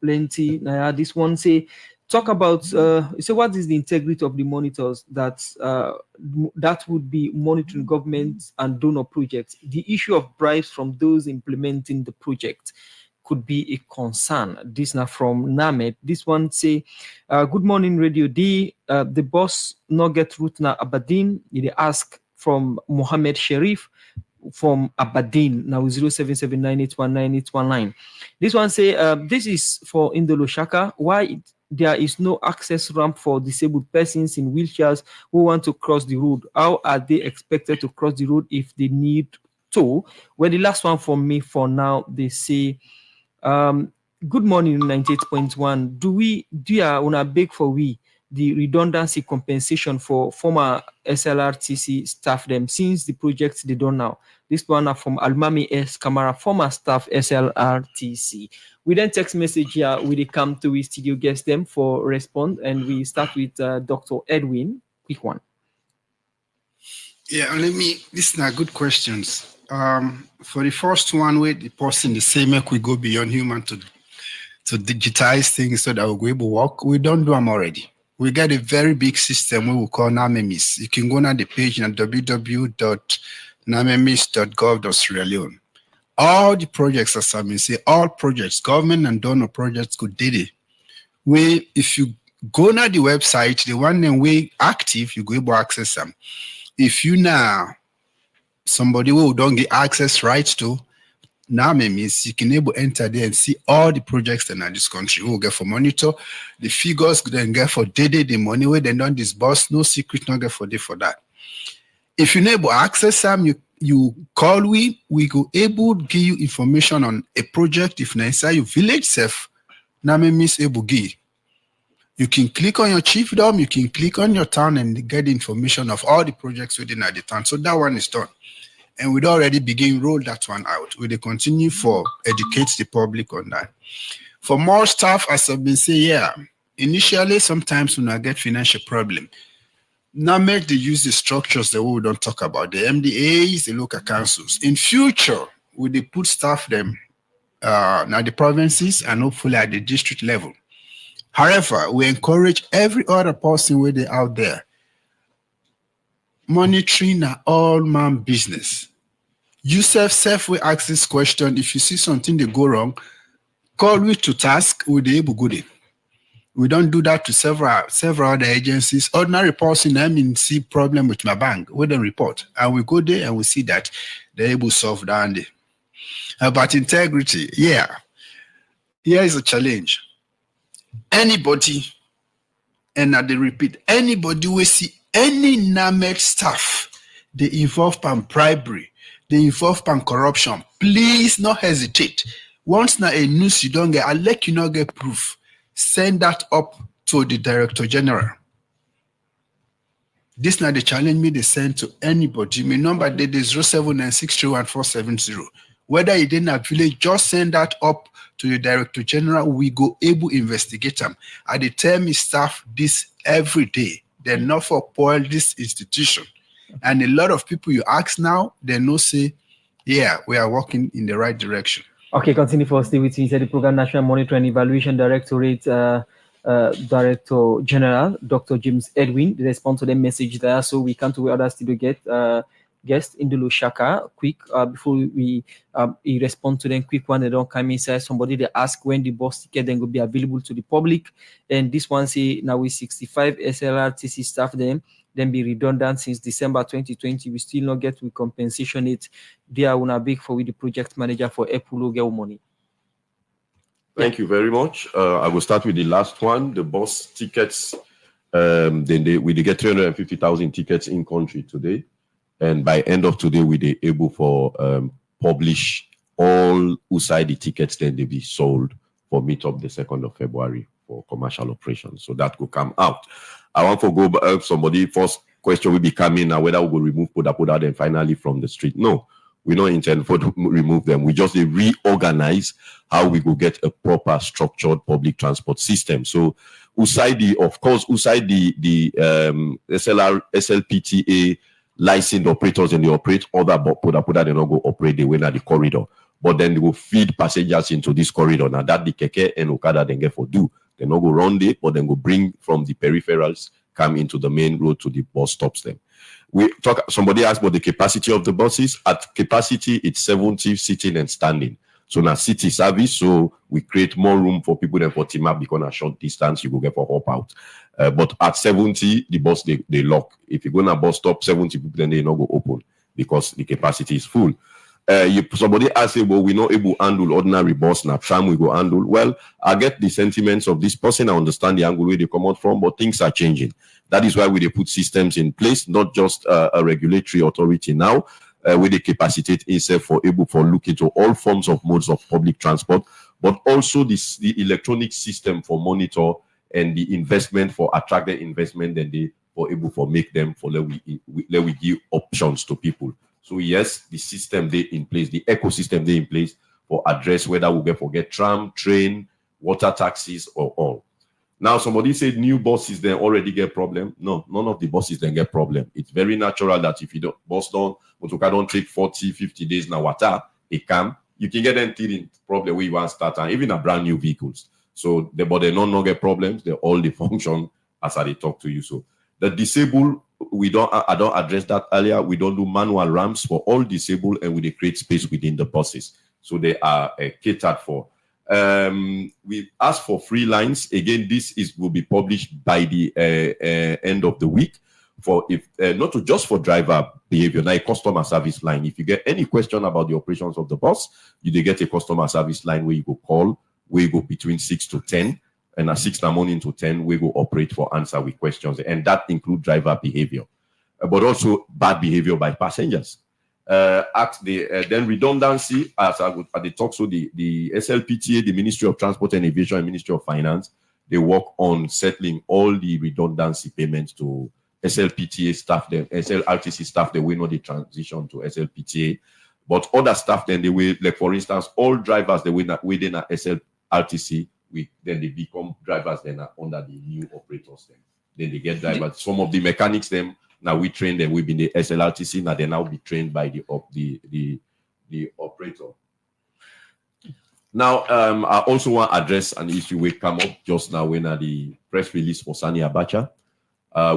plenty. This one say talk about so what is the integrity of the monitors that would be monitoring government and donor projects. The issue of bribes from those implementing the project could be a concern. This now from Named. This one say, good morning, Radio D. The boss not get route na Aberdeen. They ask from Mohammed Sharif from Aberdeen. Now 0779819819. This one say, this is for Indolo Shaka. Why there is no access ramp for disabled persons in wheelchairs who want to cross the road? How are they expected to cross the road if they need to? Well, the last one for me for now, they say, good morning 98.1. Do you wanna beg for the redundancy compensation for former SLRTC staff them since the projects they done now? This one are from Almami S. Kamara, former staff SLRTC. We then text message here. We come to we studio guest them for respond, and we start with Dr. Edwin. Quick one. Yeah, these are good questions. For the first one, with the person the same, make we go beyond human to digitize things so that we'll be able to work. We don't do them already. We got a very big system we will call NAMEMIS. You can go on the page at www.namemis.gov.Sierra Leone. All the projects, as I may say, all projects, government and donor projects could did it. If you go on the website, the one that we active, you go able to access them. If you now somebody who don't get access rights to NAMEMIS, you can able enter there and see all the projects that in this country who will get for monitor the figures then get for the money where they don't disburse, no secret, not get for that. If you able access them, you call we go able give you information on a project if necessary your village self. Now miss able give. You can click on your chiefdom, you can click on your town and get the information of all the projects within the town. So that one is done. And we'd already begin roll that one out. We'll continue for educate the public on that. For more staff, as I've been saying, initially sometimes when I get financial problem, now make they use the structures that we don't talk about, the MDAs, the local councils. In future, will they put staff them now the provinces and hopefully at the district level. However, we encourage every other person where they out there. Monitoring are all man business. You self will ask this question. If you see something they go wrong, call me to task with the able good. We don't do that to several other agencies. Ordinary person, I mean, see problem with my bank, we don't report. And we go there and we see that they're able to solve down there. About integrity, here is a challenge. Anybody, and they repeat, anybody will see any NAMED staff, they involve in bribery, they involve in corruption, please not hesitate. Once now a news you don't get, I'll let you not get proof. Send that up to the Director General. This now the challenge me they send to anybody. My number there is 079631470. Whether you didn't have village, just send that up to the Director General. We go able investigate them. I tell me staff this every day. They're not for spoil this institution. And a lot of people you ask now, they know say, yeah, we are working in the right direction. Okay, continue for stay with me. The Program National Monitoring and Evaluation Directorate Director General, Dr. James Edwin, they respond to the message there. So we can't wait others to get guest Indulu Shaka quick before we respond to them quick one. They don't come inside. Somebody they ask when the bus ticket then will be available to the public. And this one say now we 65 SLRTC staff then be redundant since December 2020. We still not get with compensation it. They are on a big for with the project manager for Epulo get money. Thank you very much. I will start with the last one, the bus tickets. We get 350,000 tickets in country today. And by end of today, we be able for publish all outside the tickets, then they be sold for meet up the 2nd of February for commercial operations. So that could come out. I want to go back somebody first question will be coming now whether we will remove Poda then finally from the street. No, we don't intend to remove them. We just reorganize how we go get a proper structured public transport system. So outside the SLPTA licensed operators and they operate other Poda they not go operate the way at the corridor. But then they will feed passengers into this corridor. Now that the Keke and Okada then get for do. They not go round it, but then go bring from the peripherals, come into the main road to the bus stops them. Somebody asked about the capacity of the buses. At capacity, it's 70 sitting and standing. So now city service, so we create more room for people than for Timap because a short distance you go get for hop out. But at 70, the bus they lock. If you go on a bus stop, 70 people then they not go open because the capacity is full. Somebody asked, well, we're not able to handle ordinary bus now. Tram we go handle. Well, I get the sentiments of this person. I understand the angle where they come out from, but things are changing. That is why they put systems in place, not just a regulatory authority now, where they capacitate itself for able for look into all forms of modes of public transport, but also the electronic system for monitor and the investment for attract the investment, then they for able for make them for let we give options to people. So yes, the system they in place, the ecosystem they in place for address whether we get tram, train, water taxis or all. Now somebody said new buses then already get problem. No, none of the buses then get problem. It's very natural that if you don't bus down, motoka don't take 40, 50 days now water, it can. You can get them in problem where you want to start and even a brand new vehicles. So but they don't get problems. They all the function as I talk to you. So the disabled, I don't address that earlier. We don't do manual ramps for all disabled and we create space within the buses. So they are catered for. We ask for free lines. Again, this will be published by the end of the week for if not to just for driver behavior, now a customer service line. If you get any question about the operations of the bus, you get a customer service line where you go call, where you go between 6 to 10. And at 6 in the morning to 10, we go operate for answer with questions. And that includes driver behavior, but also bad behavior by passengers. then redundancy, as I would at the talk, so the SLPTA, the Ministry of Transport and Aviation, and Ministry of Finance, they work on settling all the redundancy payments to SLPTA staff, then SLRTC staff, they will not the transition to SLPTA, but other staff, then they will, like for instance, all drivers they will not within a SLRTC, then they become drivers then are under the new operators then they get drivers. Some of the mechanics them now we train them within the SLRTC, now they now be trained by the operator. Now I also want to address an issue we come up just now when the press release for Sani Abacha.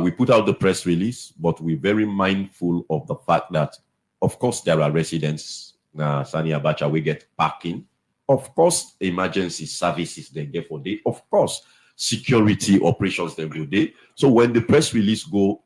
We put out the press release, but we're very mindful of the fact that of course there are residents Sani Abacha we get parking. Of course, emergency services they get for day. Of course, security operations they go day. So when the press release go,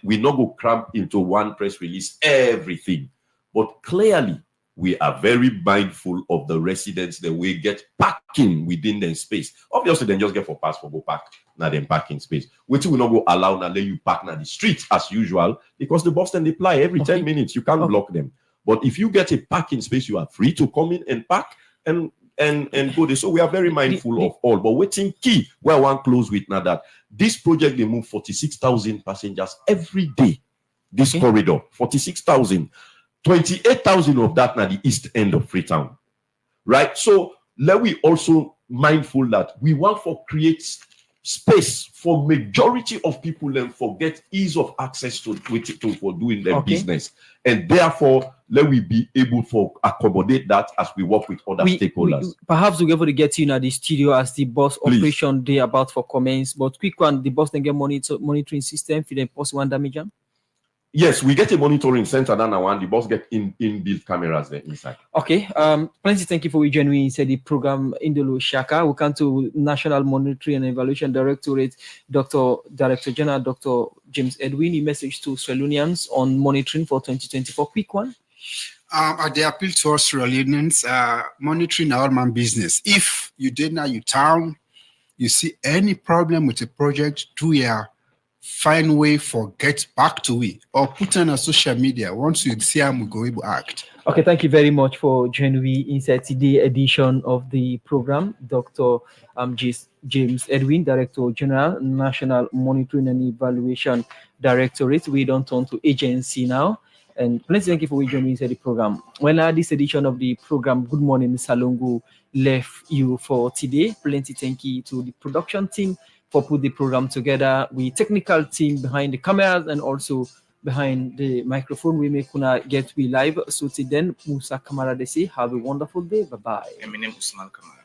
we not go cram into one press release everything. But clearly, we are very mindful of the residents that we get parking within their space. Obviously, then just get for pass for go park now them parking space. Which will not go allow now let you park now the street as usual because the bus then apply every 10 minutes. You can't block them. But if you get a parking space, you are free to come in and park and go there. So we are very mindful of all. But waiting key where I want close with now that this project they move 46,000 passengers every day. This corridor 46,000, 28,000 of that now the east end of Freetown, right? So let we also mindful that we want for create space for majority of people and forget ease of access to for doing their business, and therefore let we be able to accommodate that as we work with other stakeholders. Perhaps we'll be able to get you in the studio as the bus operation day about for comments, but quick one, the bus then get monitoring system for the post one damage. Yes, we get a monitoring center now and the bus get in-built cameras there inside. Okay, plenty thank you for joining inside the program Indolo Shaka. We come to National Monitoring and Evaluation Directorate, Director General Dr. James Edwin, a message to Salonians on monitoring for 2024. Quick one. They appeal to us Salonians, monitoring our man business. If you did now you town, you see any problem with a project, do your find way for get back to it or put on a social media. Once you see them, we go able act. Okay, thank you very much for joining me inside today's edition of the program. Dr. James Edwin, Director General, National Monitoring and Evaluation Directorate. We don't turn to agency now. And plenty thank you for joining me inside the program. Well, this edition of the program, Good Morning Salongo, left you for today. Plenty thank you to the production team for put the program together, with technical team behind the cameras and also behind the microphone. We may kuna get we live. So till then, Musa Kamara they say have a wonderful day. Bye bye. My name is Usman Kamara.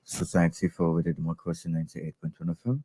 Society for the Democracy 98.1 FM.